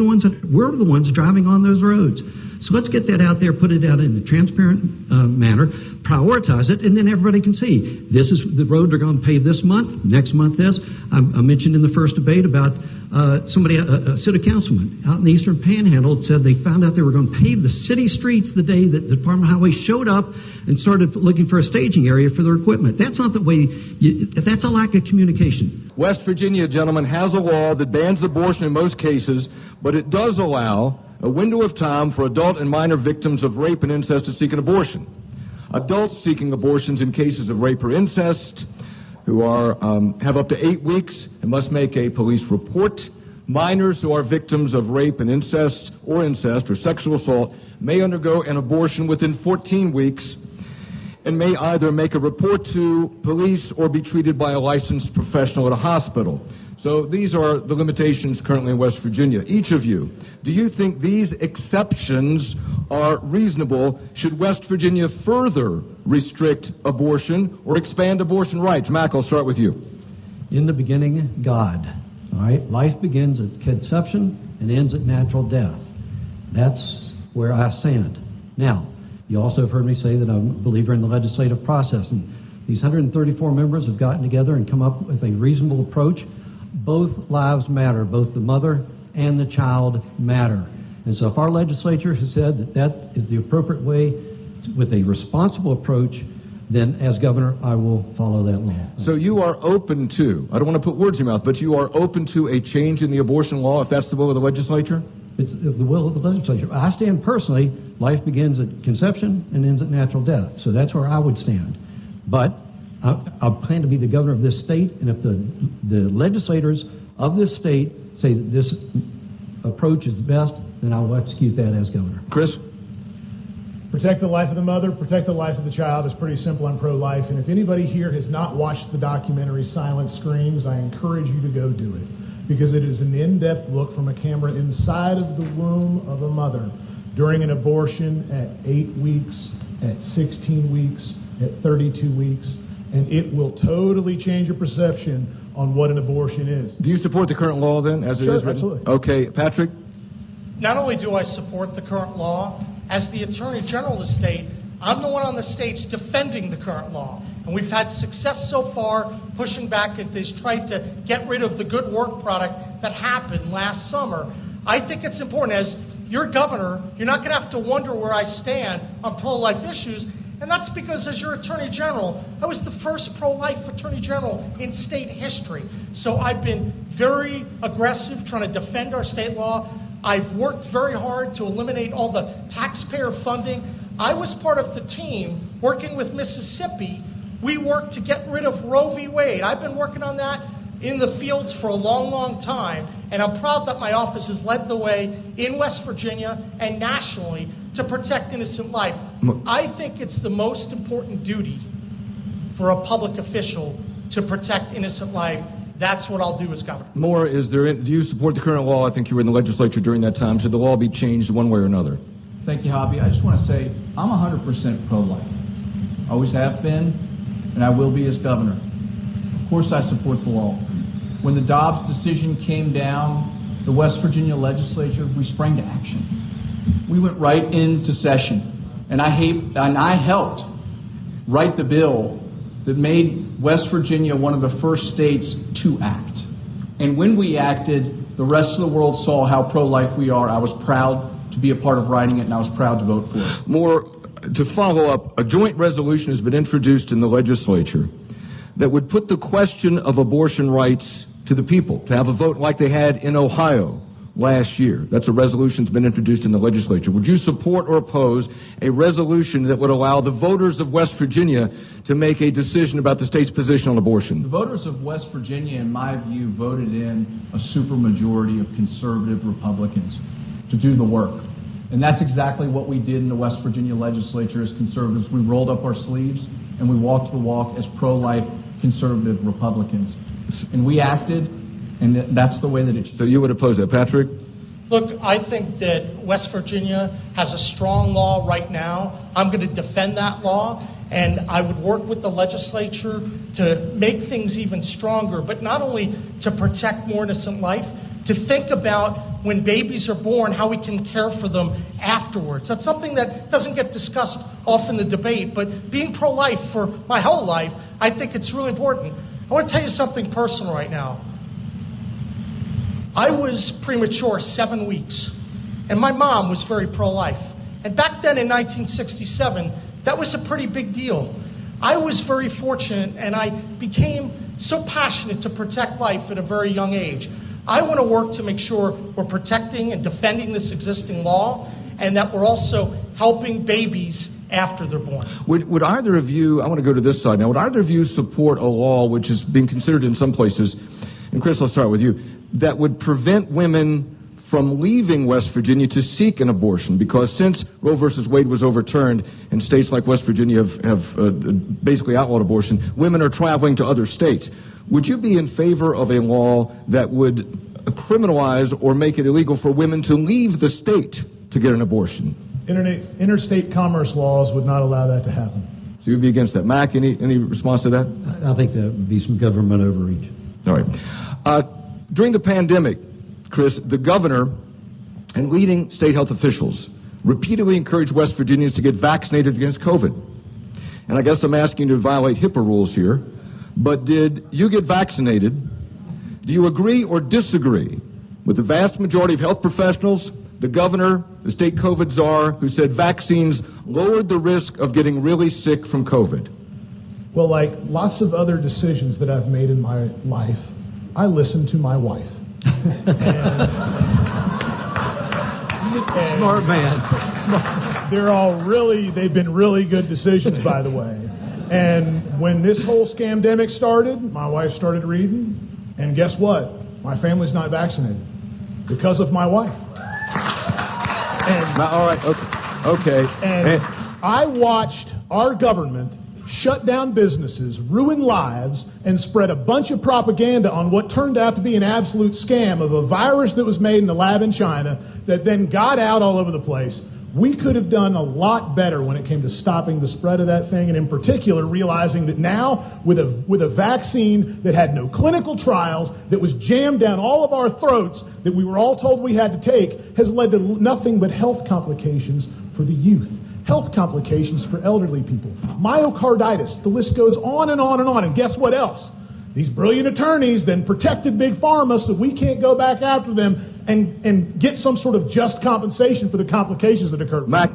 the ones driving on those roads. So let's get that out there, put it out in a transparent manner, prioritize it, and then everybody can see. This is the road they're going to pave this month, next month this. I mentioned in the first debate about a city councilman out in the Eastern Panhandle said they found out they were going to pave the city streets the day that the Department of Highways showed up and started looking for a staging area for their equipment. That's not the way, that's a lack of communication. West Virginia, gentlemen, has a law that bans abortion in most cases, but it does allow a window of time for adult and minor victims of rape and incest to seek an abortion. Adults seeking abortions in cases of rape or incest who have up to 8 weeks and must make a police report. Minors who are victims of rape and incest or sexual assault may undergo an abortion within 14 weeks and may either make a report to police or be treated by a licensed professional at a hospital. So these are the limitations currently in West Virginia. Each of you, do you think these exceptions are reasonable? Should West Virginia further restrict abortion or expand abortion rights? Mac, I'll start with you. In the beginning, God. All right? Life begins at conception and ends at natural death. That's where I stand. Now, you also have heard me say that I'm a believer in the legislative process. And these 134 members have gotten together and come up with a reasonable approach. Both lives matter. Both the mother and the child matter. And so if our legislature has said that that is the appropriate way with a responsible approach, then as governor, I will follow that law. So you are open to, I don't want to put words in your mouth, but you are open to a change in the abortion law if that's the will of the legislature? It's the will of the legislature. I stand personally, life begins at conception and ends at natural death. So that's where I would stand. But I plan to be the governor of this state, and if the legislators of this state say that this approach is the best, then I will execute that as governor. Chris? Protect the life of the mother, protect the life of the child is pretty simple. I'm pro-life. And if anybody here has not watched the documentary Silent Screams, I encourage you to go do it, because it is an in-depth look from a camera inside of the womb of a mother during an abortion at 8 weeks, at 16 weeks, at 32 weeks. And it will totally change your perception on what an abortion is. Do you support the current law then, as it is written? Absolutely. Okay, Patrick? not only do I support the current law, as the Attorney General of the state, I'm the one on the stage defending the current law. And we've had success so far pushing back at this, trying to get rid of the good work product that happened last summer. I think it's important. As your governor, you're not going to have to wonder where I stand on pro-life issues. And that's because as your Attorney General, I was the first pro-life Attorney General in state history. So I've been very aggressive trying to defend our state law. I've worked very hard to eliminate all the taxpayer funding. I was part of the team working with Mississippi. We worked to get rid of Roe v. Wade. I've been working on that in the fields for a long, long time, and I'm proud that my office has led the way in West Virginia and nationally to protect innocent life. I think it's the most important duty for a public official to protect innocent life. That's what I'll do as governor. Moore, do you support the current law? I think you were in the legislature during that time. Should the law be changed one way or another? Thank you, Hobby. I just want to say I'm 100% pro-life. Always have been, and I will be as governor. Of course I support the law. When the Dobbs decision came down, the West Virginia legislature, we sprang to action. We went right into session, and I helped write the bill that made West Virginia one of the first states to act. And when we acted, the rest of the world saw how pro-life we are. I was proud to be a part of writing it, and I was proud to vote for it. More, to follow up, a joint resolution has been introduced in the legislature that would put the question of abortion rights to the people, to have a vote like they had in Ohio last year. That's a resolution that's been introduced in the legislature. Would you support or oppose a resolution that would allow the voters of West Virginia to make a decision about the state's position on abortion? The voters of West Virginia, in my view, voted in a supermajority of conservative Republicans to do the work. And that's exactly what we did in the West Virginia legislature as conservatives. We rolled up our sleeves and we walked the walk as pro-life conservative Republicans. And we acted, and that's the way that it should. So you would oppose that, Patrick? Look, I think that West Virginia has a strong law right now. I'm going to defend that law, and I would work with the legislature to make things even stronger, but not only to protect more innocent life, to think about when babies are born, how we can care for them afterwards. That's something that doesn't get discussed often in the debate, but being pro-life for my whole life, I think it's really important. I want to tell you something personal right now. I was premature 7 weeks, and my mom was very pro-life. And back then in 1967, that was a pretty big deal. I was very fortunate, and I became so passionate to protect life at a very young age. I want to work to make sure we're protecting and defending this existing law, and that we're also helping babies after they're born. Would either of you, I want to go to this side now, would either of you support a law which is being considered in some places, and Chris, let's start with you, that would prevent women from leaving West Virginia to seek an abortion? Because since Roe versus Wade was overturned and states like West Virginia have basically outlawed abortion, women are traveling to other states. Would you be in favor of a law that would criminalize or make it illegal for women to leave the state to get an abortion? Interstate commerce laws would not allow that to happen. So you'd be against that. Mac, any response to that? I think that would be some government overreach. All right. During the pandemic, Chris, the governor and leading state health officials repeatedly encouraged West Virginians to get vaccinated against COVID. And I guess I'm asking you to violate HIPAA rules here, but did you get vaccinated? Do you agree or disagree with the vast majority of health professionals, the governor, the state COVID czar, who said vaccines lowered the risk of getting really sick from COVID? Well, like lots of other decisions that I've made in my life, I listen to my wife. Smart man. They've been really good decisions, by the way. And when this whole scamdemic started, my wife started reading, and guess what? My family's not vaccinated because of my wife. And, all right, okay. And I watched our government shut down businesses, ruin lives, and spread a bunch of propaganda on what turned out to be an absolute scam of a virus that was made in a lab in China that then got out all over the place. We could have done a lot better when it came to stopping the spread of that thing, and in particular, realizing that now with a vaccine that had no clinical trials, that was jammed down all of our throats, that we were all told we had to take, has led to nothing but health complications for the youth, health complications for elderly people, myocarditis, the list goes on and on and on. And guess what else? These brilliant attorneys then protected Big Pharma so we can't go back after them and get some sort of just compensation for the complications that occurred. Mac?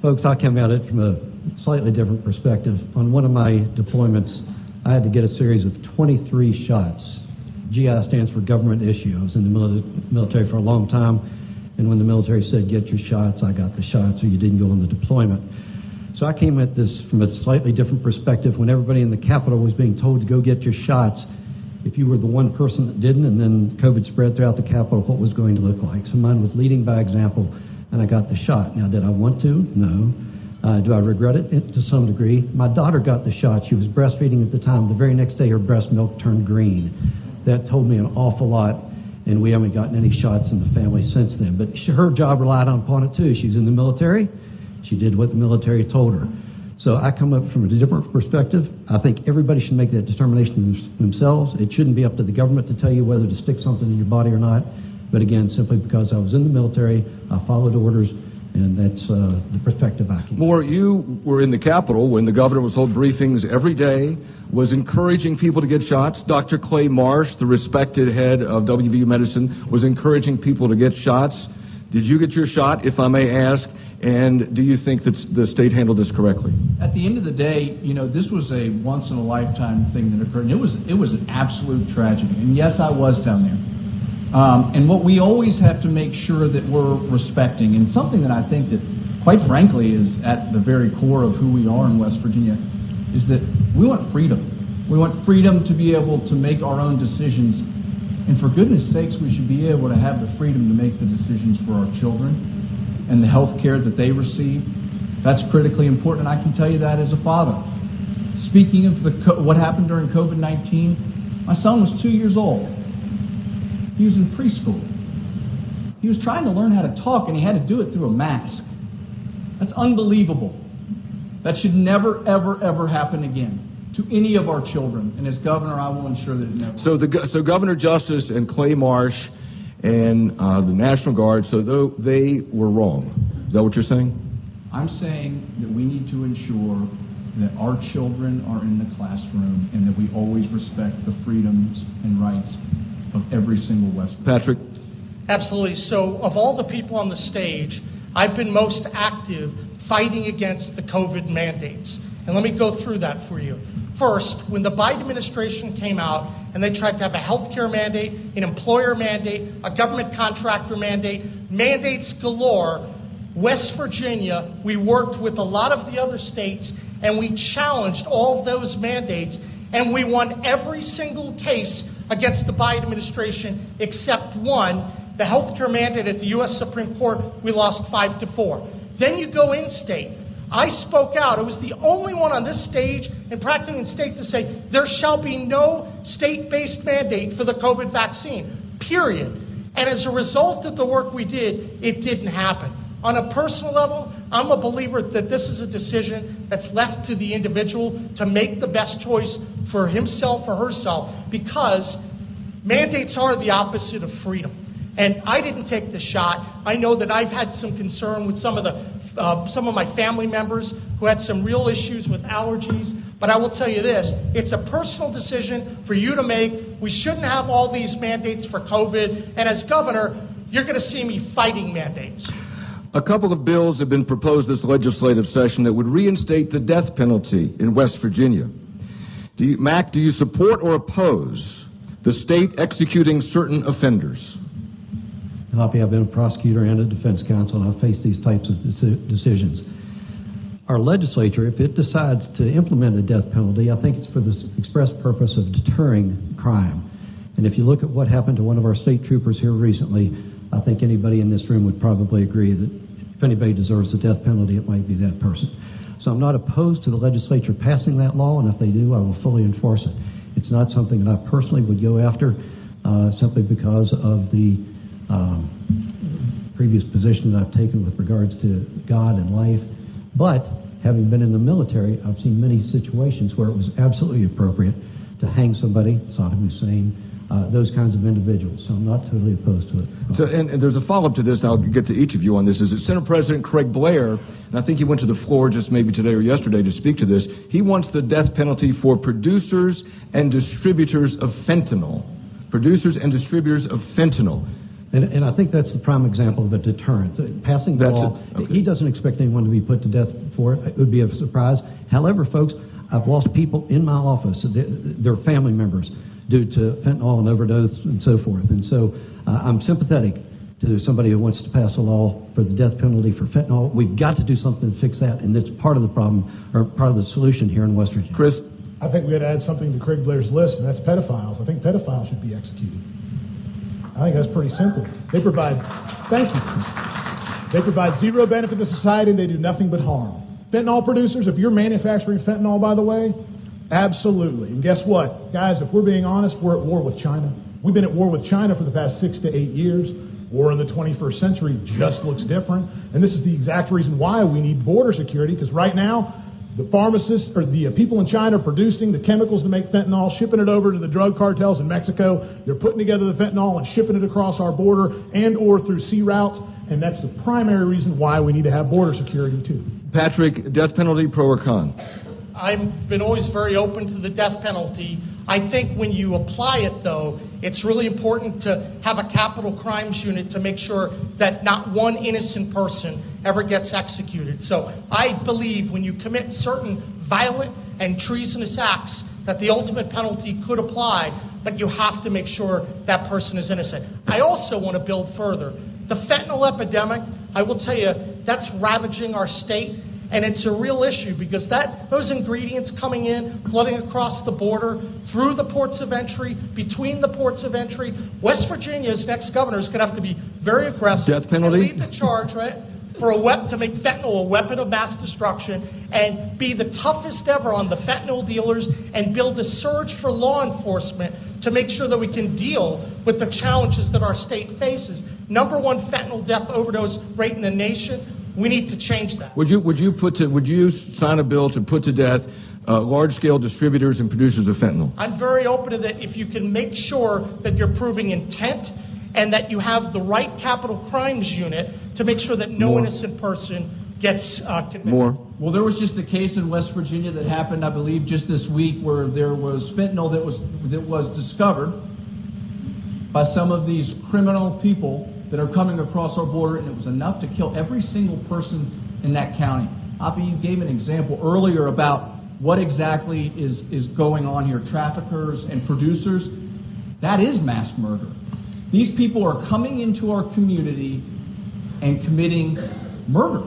Folks, I come at it from a slightly different perspective. On one of my deployments, I had to get a series of 23 shots. GI stands for government issue. I was in the military for a long time, and when the military said, get your shots, I got the shots, or you didn't go on the deployment. So I came at this from a slightly different perspective. When everybody in the Capitol was being told to go get your shots, if you were the one person that didn't, and then COVID spread throughout the Capitol, what was going to look like. So mine was leading by example, and I got the shot. Now, did I want to? No. Do I regret it? To some degree. My daughter got the shot. She was breastfeeding at the time. The very next day, her breast milk turned green. That told me an awful lot, and we haven't gotten any shots in the family since then. But her job relied upon it, too. She was in the military. She did what the military told her. So I come up from a different perspective. I think everybody should make that determination themselves. It shouldn't be up to the government to tell you whether to stick something in your body or not. But again, simply because I was in the military, I followed orders, and that's the perspective I keep. Moore, you were in the Capitol when the governor was holding briefings every day, was encouraging people to get shots. Dr. Clay Marsh, the respected head of WVU Medicine, was encouraging people to get shots. Did you get your shot, if I may ask? And do you think that the state handled this correctly? At the end of the day, this was a once-in-a-lifetime thing that occurred, and it was an absolute tragedy. And yes, I was down there. And what we always have to make sure that we're respecting, and something that I think that, quite frankly, is at the very core of who we are in West Virginia, is that we want freedom. We want freedom to be able to make our own decisions. And for goodness sakes, we should be able to have the freedom to make the decisions for our children and the health care that they receive. That's critically important, and I can tell you that as a father. Speaking of what happened during COVID-19, my son was 2 years old. He was in preschool. He was trying to learn how to talk, and he had to do it through a mask. That's unbelievable. That should never, ever, ever happen again to any of our children. And as governor, I will ensure that it never. So Governor Justice and Clay Marsh and the National Guard, so they were wrong. Is that what you're saying? I'm saying that we need to ensure that our children are in the classroom and that we always respect the freedoms and rights of every single West Virginia. Patrick? Absolutely. So of all the people on the stage, I've been most active fighting against the COVID mandates. And let me go through that for you. First, when the Biden administration came out and they tried to have a healthcare mandate, an employer mandate, a government contractor mandate, mandates galore, West Virginia, we worked with a lot of the other states and we challenged all of those mandates, and we won every single case against the Biden administration except one, the healthcare mandate at the U.S. Supreme Court. We lost 5-4. Then you go in state. I spoke out. I was the only one on this stage and practicing in state to say there shall be no state-based mandate for the COVID vaccine, period. And as a result of the work we did, it didn't happen. On a personal level, I'm a believer that this is a decision that's left to the individual to make the best choice for himself or herself, because mandates are the opposite of freedom. And I didn't take the shot. I know that I've had some concern with some of my family members who had some real issues with allergies. But I will tell you this, it's a personal decision for you to make. We shouldn't have all these mandates for COVID. And as governor, you're going to see me fighting mandates. A couple of bills have been proposed this legislative session that would reinstate the death penalty in West Virginia. Mac, do you support or oppose the state executing certain offenders? Hoppy, I've been a prosecutor and a defense counsel, and I've faced these types of decisions. Our legislature, if it decides to implement a death penalty, I think it's for the express purpose of deterring crime. And if you look at what happened to one of our state troopers here recently, I think anybody in this room would probably agree that if anybody deserves the death penalty, it might be that person. So I'm not opposed to the legislature passing that law, and if they do, I will fully enforce it. It's not something that I personally would go after simply because of the previous position that I've taken with regards to God and life. But having been in the military, I've seen many situations where it was absolutely appropriate to hang somebody, Saddam Hussein, those kinds of individuals. So I'm not totally opposed to it. So, and there's a follow-up to this, and I'll get to each of you on this, is that Senate President Craig Blair, and I think he went to the floor just maybe today or yesterday to speak to this, he wants the death penalty for producers and distributors of fentanyl. Producers and distributors of fentanyl. And I think that's the prime example of a deterrent. Passing the law, he doesn't expect anyone to be put to death for it. It would be a surprise. However, folks, I've lost people in my office, their family members, due to fentanyl and overdose and so forth. And so I'm sympathetic to somebody who wants to pass a law for the death penalty for fentanyl. We've got to do something to fix that, and it's part of the problem, or part of the solution here in West Virginia. Chris? I think we got to add something to Craig Blair's list, and that's pedophiles. I think pedophiles should be executed. I think that's pretty simple. They provide zero benefit to society, and they do nothing but harm. Fentanyl producers, if you're manufacturing fentanyl, by the way, absolutely. And guess what? Guys, if we're being honest, we're at war with China. We've been at war with China for the past 6 to 8 years. War in the 21st century just looks different. And this is the exact reason why we need border security, because right now, the pharmacists or the people in China are producing the chemicals to make fentanyl, shipping it over to the drug cartels in Mexico. They're putting together the fentanyl and shipping it across our border and or through sea routes. And that's the primary reason why we need to have border security, too. Patrick, death penalty, pro or con? I've been always very open to the death penalty. I think when you apply it, though, it's really important to have a capital crimes unit to make sure that not one innocent person ever gets executed. So I believe when you commit certain violent and treasonous acts that the ultimate penalty could apply, but you have to make sure that person is innocent. I also want to build further. The fentanyl epidemic, I will tell you, that's ravaging our state. And it's a real issue because those ingredients coming in, flooding across the border, through the ports of entry, between the ports of entry, West Virginia's next governor is going to have to be very aggressive. Death penalty? And lead the charge, right? To make fentanyl a weapon of mass destruction and be the toughest ever on the fentanyl dealers and build a surge for law enforcement to make sure that we can deal with the challenges that our state faces. Number one fentanyl death overdose rate in the nation. We need to change that. Would you sign a bill to put to death large-scale distributors and producers of fentanyl? I'm very open to that if you can make sure that you're proving intent and that you have the right capital crimes unit to make sure that no innocent person gets convicted. More. Well, there was just a case in West Virginia that happened, I believe, just this week where there was fentanyl that was discovered by some of these criminal people that are coming across our border, and it was enough to kill every single person in that county. Hoppy, you gave an example earlier about what exactly is going on here. Traffickers and producers, that is mass murder. These people are coming into our community and committing murder.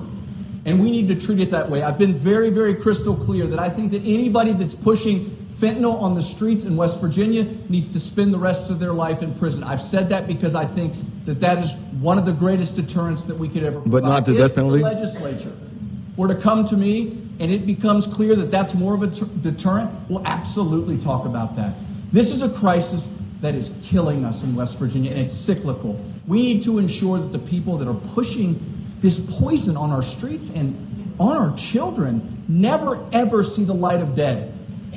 And we need to treat it that way. I've been very, very crystal clear that I think that anybody that's pushing fentanyl on the streets in West Virginia needs to spend the rest of their life in prison. I've said that because I think that is one of the greatest deterrents that we could ever provide. But not the death penalty? If the legislature were to come to me and it becomes clear that that's more of a deterrent, we'll absolutely talk about that. This is a crisis that is killing us in West Virginia, and it's cyclical. We need to ensure that the people that are pushing this poison on our streets and on our children never, ever see the light of day,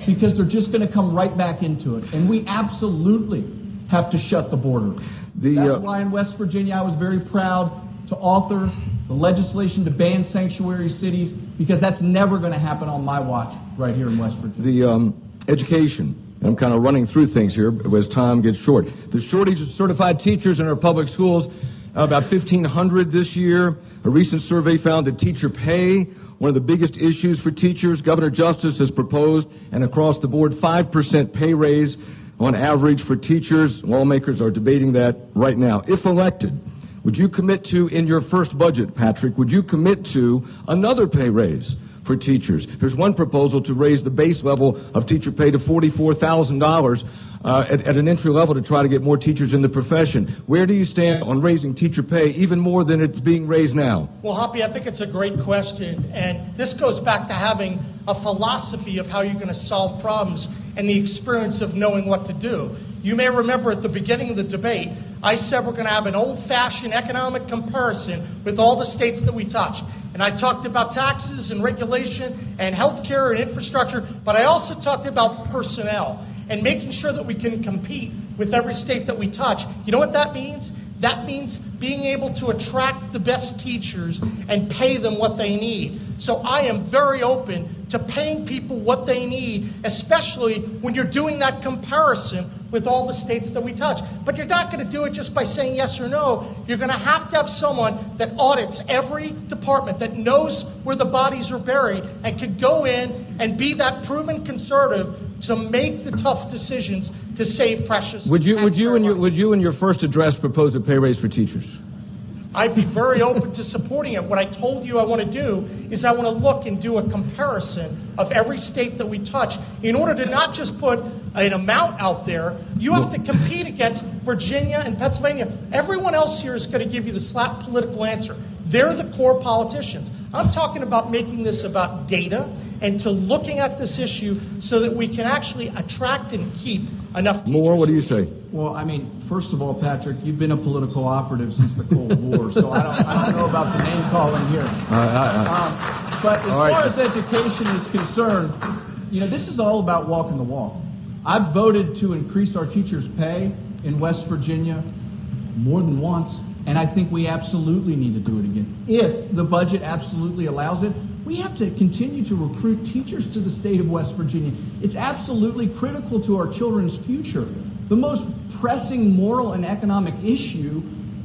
because they're just going to come right back into it. And we absolutely have to shut the border. That's why in West Virginia I was very proud to author the legislation to ban sanctuary cities, because that's never going to happen on my watch right here in West Virginia. The education, and I'm kind of running through things here as time gets short. The shortage of certified teachers in our public schools, about 1,500 this year. A recent survey found that teacher pay, one of the biggest issues for teachers. Governor Justice has proposed an across-the-board 5% pay raise on average for teachers. Lawmakers are debating that right now. If elected, would you commit to, in your first budget, Patrick, would you commit to another pay raise for teachers? There's one proposal to raise the base level of teacher pay to $44,000 at an entry level to try to get more teachers in the profession. Where do you stand on raising teacher pay even more than it's being raised now? Well, Hoppy, I think it's a great question. And this goes back to having a philosophy of how you're going to solve problems and the experience of knowing what to do. You may remember at the beginning of the debate, I said we're going to have an old-fashioned economic comparison with all the states that we touch. And I talked about taxes and regulation and healthcare and infrastructure, but I also talked about personnel and making sure that we can compete with every state that we touch. You know what that means? That means being able to attract the best teachers and pay them what they need. So I am very open to paying people what they need, especially when you're doing that comparison with all the states that we touch. But you're not going to do it just by saying yes or no. You're going to have someone that audits every department, that knows where the bodies are buried, and could go in and be that proven conservative to make the tough decisions to save precious. Would you in your first address propose a pay raise for teachers? I'd be very open to supporting it. What I told you I want to do is I want to look and do a comparison of every state that we touch in order to not just put an amount out there. You have to compete against Virginia and Pennsylvania. Everyone else here is going to give you the slap political answer. They're the core politicians. I'm talking about making this about data and to looking at this issue so that we can actually attract and keep enough teachers. Moore, what do you say? Well, I mean, first of all, Patrick, you've been a political operative since the Cold War, so I don't know about the name calling here. But as far as education is concerned, you know, this is all about walking the walk. I've voted to increase our teachers' pay in West Virginia more than once, and I think we absolutely need to do it again. If the budget absolutely allows it, we have to continue to recruit teachers to the state of West Virginia. It's absolutely critical to our children's future. The most pressing moral and economic issue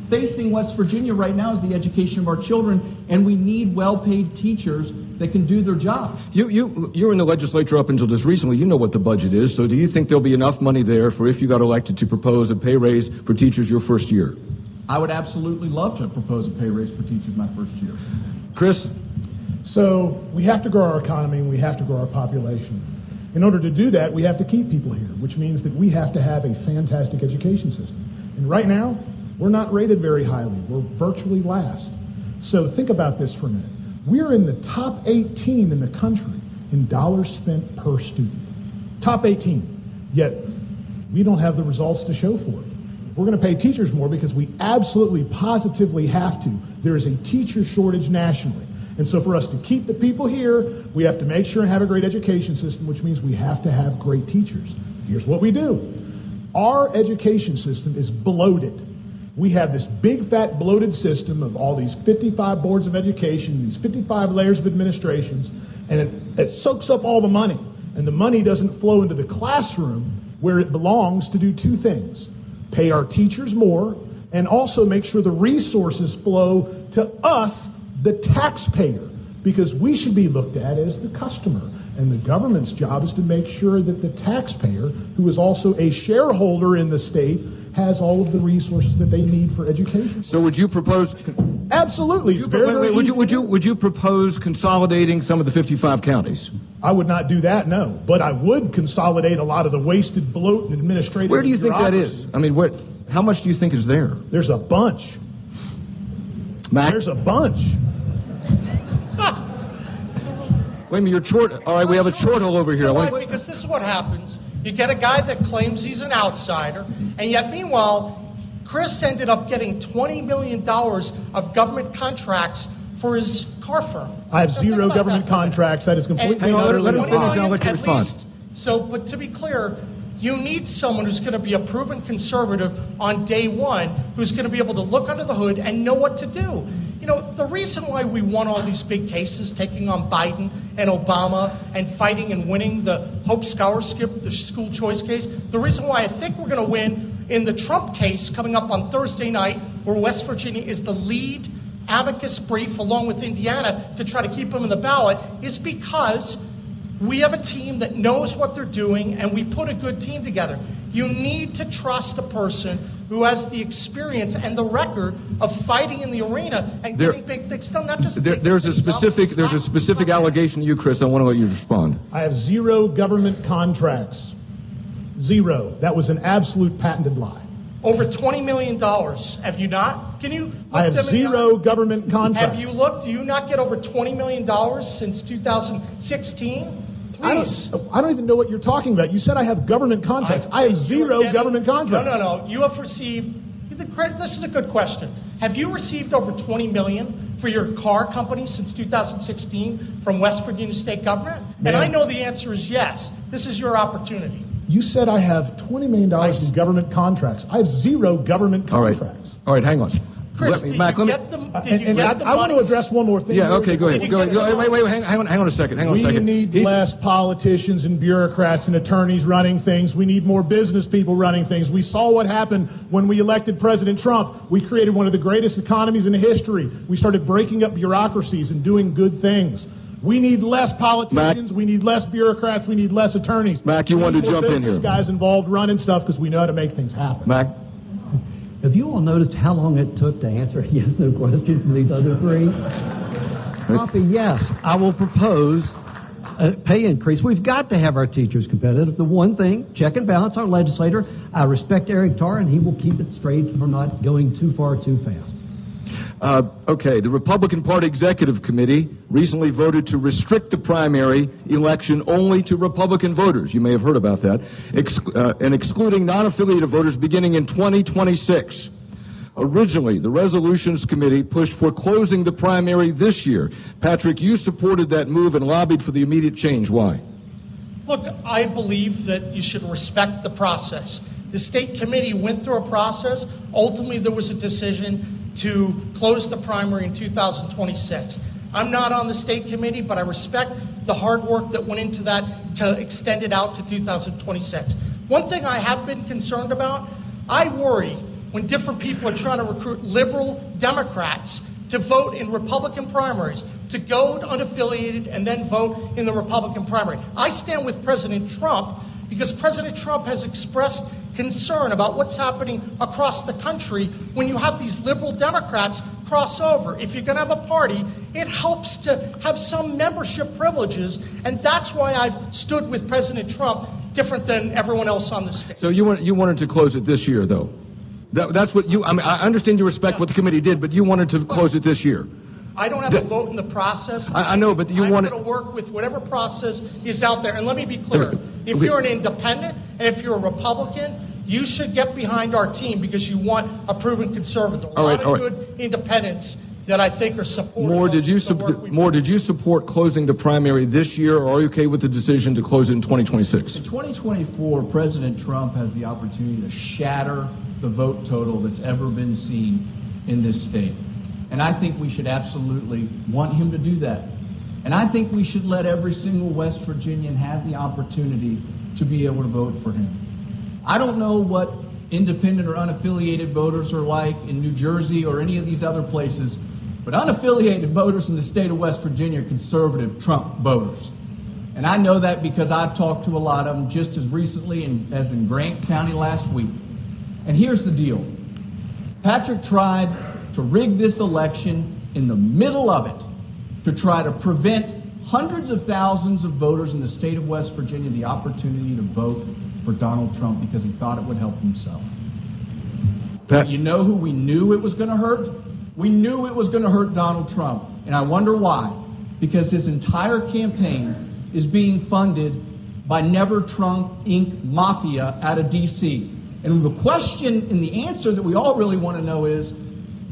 facing West Virginia right now is the education of our children, and we need well-paid teachers that can do their job. You're in the legislature up until just recently. You know what the budget is. So do you think there'll be enough money there for if you got elected to propose a pay raise for teachers your first year? I would absolutely love to propose a pay raise for teachers my first year. Chris? So we have to grow our economy and we have to grow our population. In order to do that, we have to keep people here, which means that we have to have a fantastic education system. And right now, we're not rated very highly. We're virtually last. So think about this for a minute. We're in the top 18 in the country in dollars spent per student. Top 18. Yet we don't have the results to show for it. We're going to pay teachers more because we absolutely positively have to. There is a teacher shortage nationally. And so for us to keep the people here, we have to make sure and have a great education system, which means we have to have great teachers. Here's what we do. Our education system is bloated. We have this big, fat, bloated system of all these 55 boards of education, these 55 layers of administrations, and it soaks up all the money. And the money doesn't flow into the classroom where it belongs to do two things: pay our teachers more, and also make sure the resources flow to us, the taxpayer, because we should be looked at as the customer. And the government's job is to make sure that the taxpayer, who is also a shareholder in the state, has all of the resources that they need for education. So would you propose... Absolutely. It's very easy. Would you propose consolidating some of the 55 counties? I would not do that, no. But I would consolidate a lot of the wasted bloat and administrative Where do you think that bureaucracy. is? I mean, how much do you think is there? There's a bunch. Mac? There's a bunch. Wait a minute, you're short. All right, we have a chortle over here. Because this is what happens. You get a guy that claims he's an outsider, and yet meanwhile, Chris ended up getting $20 million of government contracts for his car firm. I have zero government contracts. That is completely Hang on, utterly let him finish, false. I'll let you At respond. least, but to be clear, you need someone who's going to be a proven conservative on day one, who's going to be able to look under the hood and know what to do. You know, the reason why we won all these big cases, taking on Biden and Obama and fighting and winning the Hope Scholarship, the school choice case, the reason why I think we're going to win in the Trump case coming up on Thursday night, where West Virginia is the lead amicus brief along with Indiana to try to keep them in the ballot, is because we have a team that knows what they're doing and we put a good team together. You need to trust a person who has the experience and the record of fighting in the arena and getting big things done, not just There's a specific allegation to you, Chris. I want to let you respond. I have zero government contracts. Zero. That was an absolute patented lie. Over $20 million. Have you not? Can you look I have them in the zero eye? government contracts. Have you looked? Do you not get over $20 million since 2016? Please. I don't even know what you're talking about. You said I have government contracts. I have zero government contracts. No. You have received, This is a good question. Have you received over $20 million for your car company since 2016 from West Virginia state government? And I know the answer is yes. This is your opportunity. You said I have $20 million in government contracts. I have 0 government contracts. All right, hang on. Chris, did you get the I want to address one more thing. Yeah, okay, go ahead. Wait, hang on a second. We need less politicians and bureaucrats and attorneys running things. We need more business people running things. We saw what happened when we elected President Trump. We created one of the greatest economies in history. We started breaking up bureaucracies and doing good things. We need less politicians. Mac, we need less bureaucrats. We need less attorneys. Mac, you wanted to jump in here. Business guys involved running stuff because we know how to make things happen. Mac? Have you all noticed how long it took to answer a yes/no question from these other three? Poppy, yes, I will propose a pay increase. We've got to have our teachers competitive. The one thing, check and balance our legislator. I respect Eric Tarr, and he will keep it straight for not going too far too fast. Okay, the Republican Party Executive Committee recently voted to restrict the primary election only to Republican voters. You may have heard about that, and excluding non-affiliated voters beginning in 2026. Originally, the Resolutions Committee pushed for closing the primary this year. Patrick, you supported that move and lobbied for the immediate change. Why? Look, I believe that you should respect the process. The state committee went through a process. Ultimately, there was a decision to close the primary in 2026. I'm not on the state committee, but I respect the hard work that went into that to extend it out to 2026. One thing I have been concerned about, I worry when different people are trying to recruit liberal Democrats to vote in Republican primaries, to go unaffiliated and then vote in the Republican primary. I stand with President Trump because President Trump has expressed concern about what's happening across the country when you have these liberal Democrats cross over. If you're going to have a party, it helps to have some membership privileges, and that's why I've stood with President Trump different than everyone else on the stage. So you wanted to close it this year, though? That's what you, I mean, I understand you respect what the committee did, but you wanted to close it this year. I don't have a vote in the process. I know, but you want to work with whatever process is out there. And let me be clear. If you're an independent and if you're a Republican, you should get behind our team because you want a proven conservative. A lot of good independents that I think are supportive. Did you support closing the primary this year, or are you okay with the decision to close it in 2026? In 2024, President Trump has the opportunity to shatter the vote total that's ever been seen in this state. And I think we should absolutely want him to do that. And I think we should let every single West Virginian have the opportunity to be able to vote for him. I don't know what independent or unaffiliated voters are like in New Jersey or any of these other places, but unaffiliated voters in the state of West Virginia are conservative Trump voters. And I know that because I've talked to a lot of them just as recently as in Grant County last week. And here's the deal. Patrick tried to rig this election in the middle of it to try to prevent hundreds of thousands of voters in the state of West Virginia the opportunity to vote for Donald Trump because he thought it would help himself. But you know who we knew it was going to hurt? We knew it was going to hurt Donald Trump. And I wonder why. Because his entire campaign is being funded by Never Trump Inc. mafia out of D.C. And the question and the answer that we all really want to know is,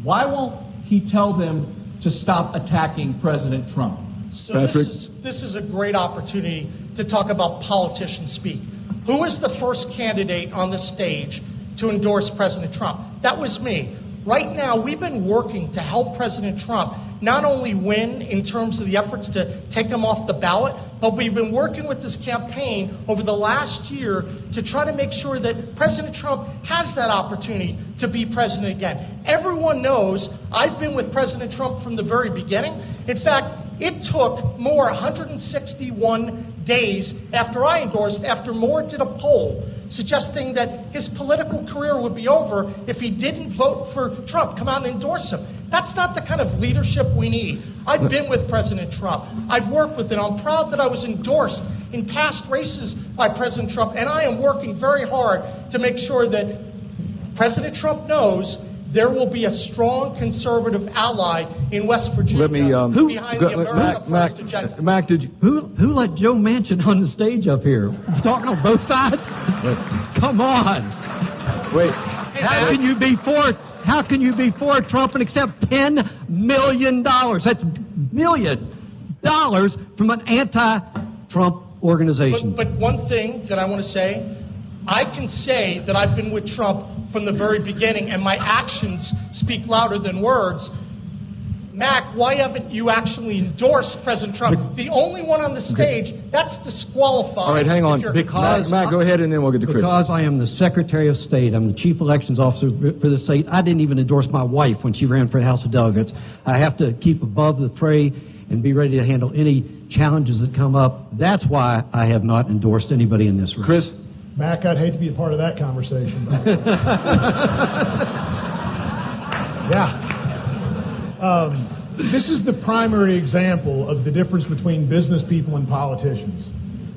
why won't he tell them to stop attacking President Trump? So this is a great opportunity to talk about politicians speak. Who was the first candidate on the stage to endorse President Trump? That was me. Right now, we've been working to help President Trump not only win in terms of the efforts to take him off the ballot, but we've been working with this campaign over the last year to try to make sure that President Trump has that opportunity to be president again. Everyone knows I've been with President Trump from the very beginning. In fact, it took Moore 161 days after I endorsed, after Moore did a poll suggesting that his political career would be over if he didn't vote for Trump, come out and endorse him. That's not the kind of leadership we need. I've been with President Trump. I've worked with him. I'm proud that I was endorsed in past races by President Trump, and I am working very hard to make sure that President Trump knows there will be a strong conservative ally in West Virginia behind the America First agenda. Mac, did you? Who let Joe Manchin on the stage up here? Talking on both sides? Come on. Wait. How can you be for How can you be for Trump and accept $10 million? That's $1 million from an anti-Trump organization. But one thing that I want to say, I can say that I've been with Trump from the very beginning, and my actions speak louder than words. Mac, why haven't you actually endorsed President Trump? The only one on the stage, that's disqualified. All right, hang on. Mac, go ahead, and then we'll get to Chris. Because I am the Secretary of State. I'm the Chief Elections Officer for the state. I didn't even endorse my wife when she ran for the House of Delegates. I have to keep above the fray and be ready to handle any challenges that come up. That's why I have not endorsed anybody in this race. Chris? Mac, I'd hate to be a part of that conversation. Yeah. This is the primary example of the difference between business people and politicians.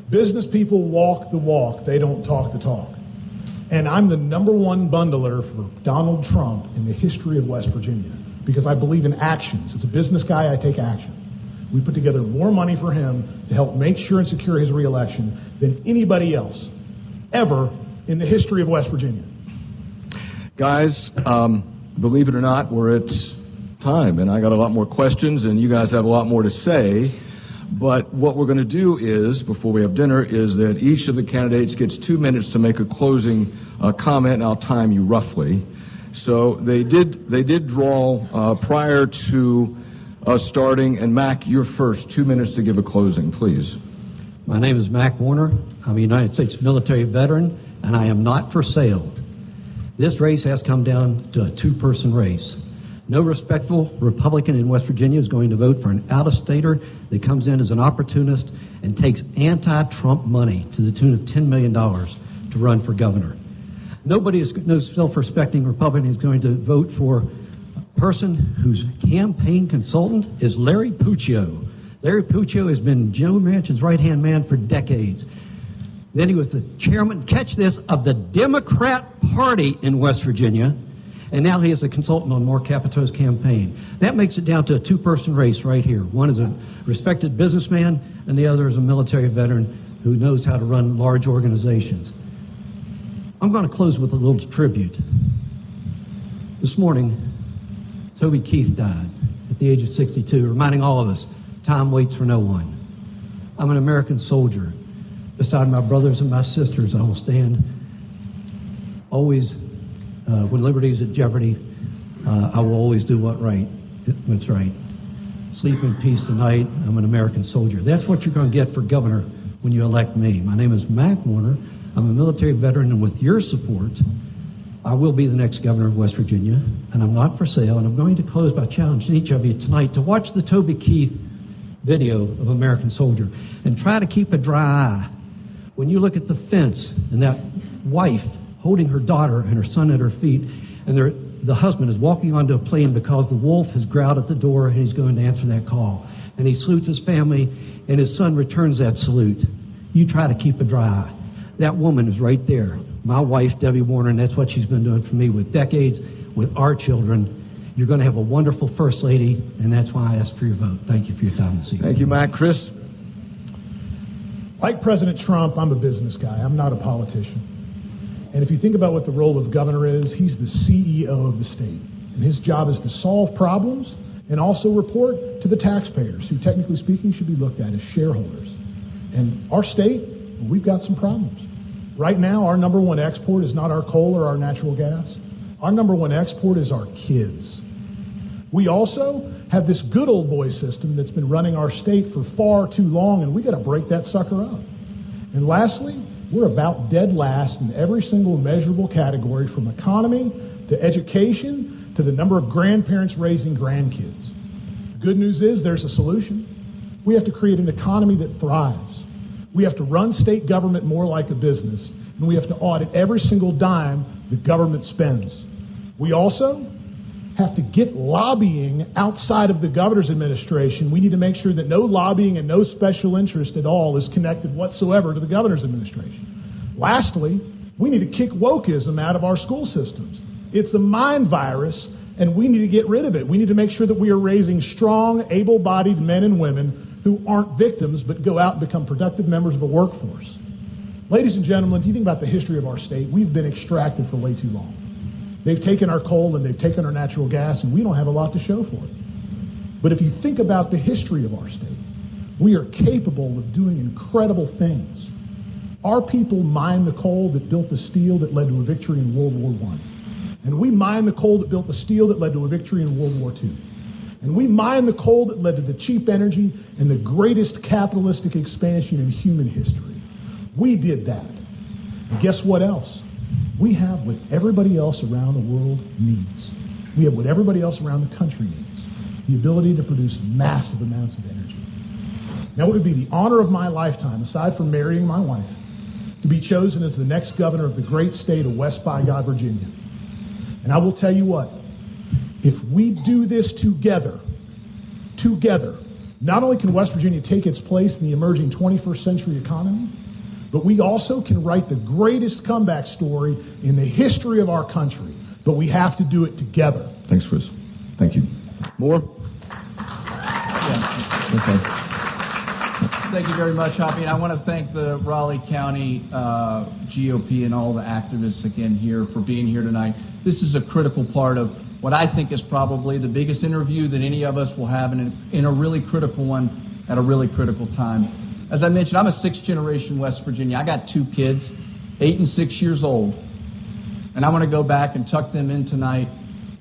Business people walk the walk, they don't talk the talk. And I'm the #1 bundler for Donald Trump in the history of West Virginia because I believe in actions. As a business guy, I take action. We put together more money for him to help make sure and secure his reelection than anybody else ever in the history of West Virginia. Guys, believe it or not, we're at time, and I got a lot more questions, and you guys have a lot more to say. But what we're going to do is, before we have dinner, is that each of the candidates gets 2 minutes to make a closing comment, and I'll time you roughly. So they did draw prior to us starting, and Mac, you're first. 2 minutes to give a closing, please. My name is Mac Warner. I'm a United States military veteran, and I am not for sale. This race has come down to a two-person race. No respectful Republican in West Virginia is going to vote for an out-of-stater that comes in as an opportunist and takes anti-Trump money to the tune of $10 million to run for governor. No self-respecting Republican is going to vote for a person whose campaign consultant is Larry Puccio. Larry Puccio has been Joe Manchin's right-hand man for decades. Then he was the chairman, catch this, of the Democrat Party in West Virginia, and now he is a consultant on Mark Capito's campaign. That makes it down to a two-person race right here. One is a respected businessman, and the other is a military veteran who knows how to run large organizations. I'm going to close with a little tribute. This morning, Toby Keith died at the age of 62, reminding all of us, time waits for no one. I'm an American soldier. Beside my brothers and my sisters, I will stand always, when liberty is at jeopardy, I will always do what's right. Sleep in peace tonight. I'm an American soldier. That's what you're going to get for governor when you elect me. My name is Mac Warner. I'm a military veteran, and with your support, I will be the next governor of West Virginia, and I'm not for sale. And I'm going to close by challenging each of you tonight to watch the Toby Keith video of American Soldier and try to keep a dry eye. When you look at the fence and that wife holding her daughter and her son at her feet, and the husband is walking onto a plane because the wolf has growled at the door and he's going to answer that call. And he salutes his family, and his son returns that salute. You try to keep a dry eye. That woman is right there, my wife, Debbie Warner, and that's what she's been doing for me with decades, with our children. You're going to have a wonderful First Lady, and that's why I asked for your vote. Thank you for your time this evening. Thank you, Mac. Chris? Like President Trump, I'm a business guy. I'm not a politician. And if you think about what the role of governor is, he's the CEO of the state. And his job is to solve problems and also report to the taxpayers, who technically speaking should be looked at as shareholders. And our state, we've got some problems. Right now, our #1 export is not our coal or our natural gas. Our #1 export is our kids. We also have this good old boy system that's been running our state for far too long, and we got to break that sucker up. And lastly, we're about dead last in every single measurable category, from economy to education to the number of grandparents raising grandkids. The good news is there's a solution. We have to create an economy that thrives. We have to run state government more like a business, and we have to audit every single dime the government spends. We also have to get lobbying outside of the governor's administration. We need to make sure that no lobbying and no special interest at all is connected whatsoever to the governor's administration. Lastly, we need to kick wokeism out of our school systems. It's a mind virus, and we need to get rid of it. We need to make sure that we are raising strong, able-bodied men and women who aren't victims but go out and become productive members of a workforce. Ladies and gentlemen, if you think about the history of our state, we've been extracted for way too long. They've taken our coal and they've taken our natural gas, and we don't have a lot to show for it. But if you think about the history of our state, we are capable of doing incredible things. Our people mined the coal that built the steel that led to a victory in World War I. And we mined the coal that built the steel that led to a victory in World War II. And we mined the coal that led to the cheap energy and the greatest capitalistic expansion in human history. We did that. And guess what else? We have what everybody else around the world needs. We have what everybody else around the country needs. The ability to produce massive amounts of energy. Now, it would be the honor of my lifetime, aside from marrying my wife, to be chosen as the next governor of the great state of West by God, Virginia. And I will tell you what, if we do this together, not only can West Virginia take its place in the emerging 21st century economy, but we also can write the greatest comeback story in the history of our country. But we have to do it together. Thanks, Chris. Thank you. More? Okay. Thank you very much, Hoppy. And I want to thank the Raleigh County GOP and all the activists again here for being here tonight. This is a critical part of what I think is probably the biggest interview that any of us will have in a really critical one at a really critical time. As I mentioned, I'm a sixth-generation West Virginia. I got two kids, 8 and 6 years old. And I want to go back and tuck them in tonight.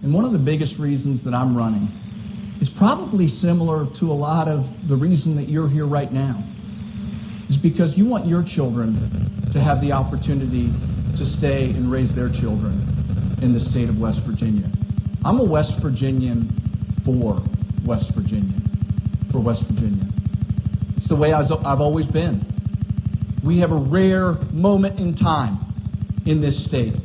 And one of the biggest reasons that I'm running is probably similar to a lot of the reason that you're here right now, is because you want your children to have the opportunity to stay and raise their children in the state of West Virginia. I'm a West Virginian for West Virginia, It's the way I've always been. We have a rare moment in time in this state,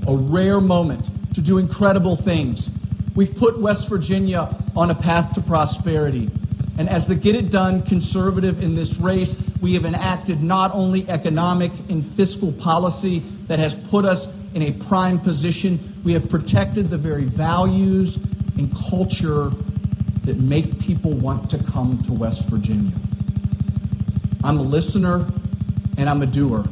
a rare moment to do incredible things. We've put West Virginia on a path to prosperity. And as the Get It Done conservative in this race, we have enacted not only economic and fiscal policy that has put us in a prime position, we have protected the very values and culture that make people want to come to West Virginia. I'm a listener and I'm a doer.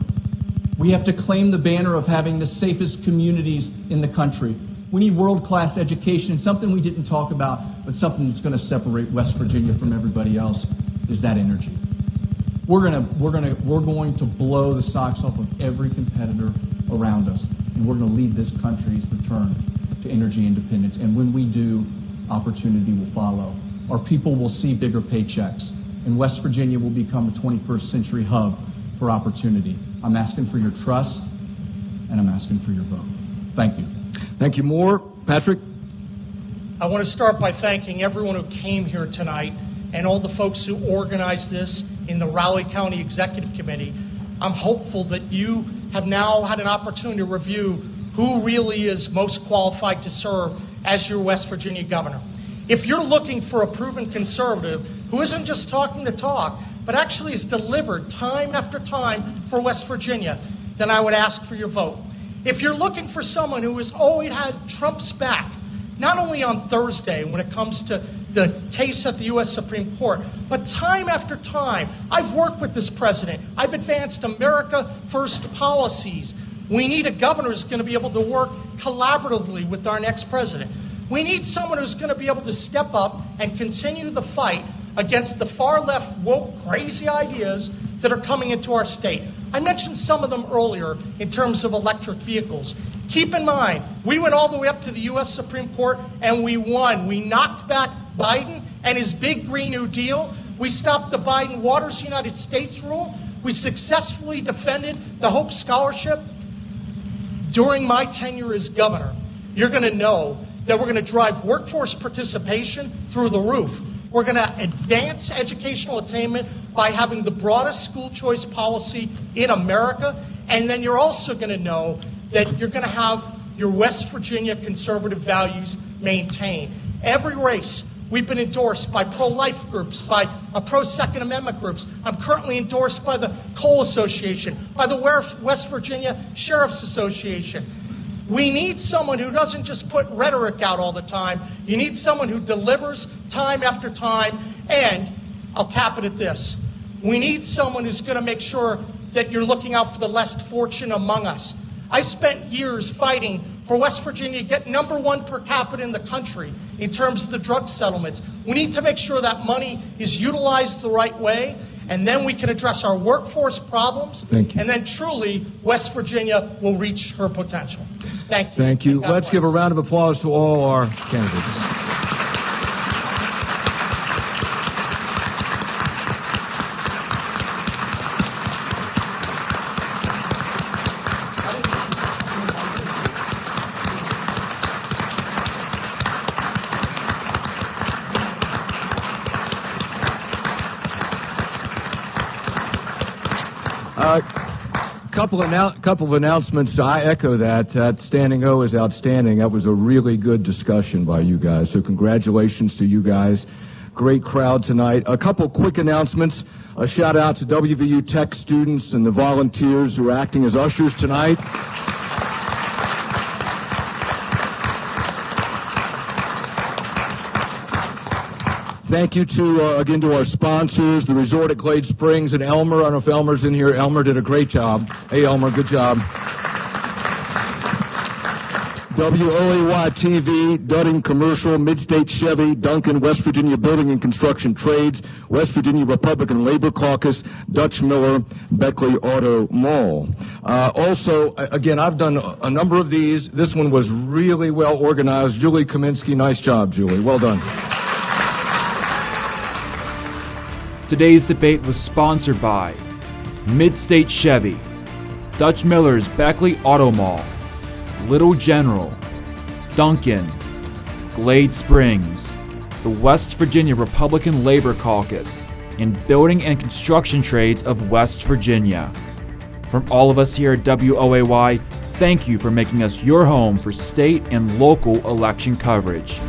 We have to claim the banner of having the safest communities in the country. We need world-class education, and something we didn't talk about, but something that's going to separate West Virginia from everybody else is that energy. We're going to blow the socks off of every competitor around us, and we're going to lead this country's return to energy independence. And when we do, opportunity will follow. Our people will see bigger paychecks, and West Virginia will become a 21st century hub for opportunity. I'm asking for your trust, and I'm asking for your vote. Thank you. Thank you. More? Patrick? I want to start by thanking everyone who came here tonight and all the folks who organized this in the Raleigh County Executive Committee. I'm hopeful that you have now had an opportunity to review who really is most qualified to serve as your West Virginia governor. If you're looking for a proven conservative who isn't just talking the talk, but actually has delivered time after time for West Virginia, then I would ask for your vote. If you're looking for someone who has always had Trump's back, not only on Thursday when it comes to the case at the U.S. Supreme Court, but time after time, I've worked with this president. I've advanced America First policies. We need a governor who's going to be able to work collaboratively with our next president. We need someone who's going to be able to step up and continue the fight against the far left, woke, crazy ideas that are coming into our state. I mentioned some of them earlier in terms of electric vehicles. Keep in mind, we went all the way up to the U.S. Supreme Court and we won. We knocked back Biden and his big Green New Deal. We stopped the Biden Waters United States rule. We successfully defended the Hope Scholarship. During my tenure as governor, you're going to know that we're going to drive workforce participation through the roof. We're going to advance educational attainment by having the broadest school choice policy in America. And then you're also going to know that you're going to have your West Virginia conservative values maintained. Every race, we've been endorsed by pro-life groups, by pro-Second Amendment groups. I'm currently endorsed by the Coal Association, by the West Virginia Sheriff's Association. We need someone who doesn't just put rhetoric out all the time. You need someone who delivers time after time. And I'll cap it at this. We need someone who's going to make sure that you're looking out for the less fortunate among us. I spent years fighting for West Virginia to get #1 per capita in the country in terms of the drug settlements. We need to make sure that money is utilized the right way, and then we can address our workforce problems. Thank you. And then truly, West Virginia will reach her potential. Thank you. Thank you. God Let's give a bless. round of applause to all our candidates. Couple of announcements. I echo that. That standing O is outstanding. That was a really good discussion by you guys. So congratulations to you guys. Great crowd tonight. A couple quick announcements. A shout out to WVU Tech students and the volunteers who are acting as ushers tonight. Thank you again to our sponsors, the resort at Glade Springs and Elmer. I don't know if Elmer's in here. Elmer did a great job. Hey, Elmer, good job. WOAY TV, Dudding Commercial, Midstate Chevy, Duncan, West Virginia Building and Construction Trades, West Virginia Republican Labor Caucus, Dutch Miller, Beckley Auto Mall. Also, again, I've done a number of these. This one was really well organized. Julie Kaminsky, nice job, Julie. Well done. Today's debate was sponsored by Midstate Chevy, Dutch Miller's Beckley Auto Mall, Little General, Duncan, Glade Springs, the West Virginia Republican Labor Caucus, and Building and Construction Trades of West Virginia. From all of us here at WOAY, thank you for making us your home for state and local election coverage.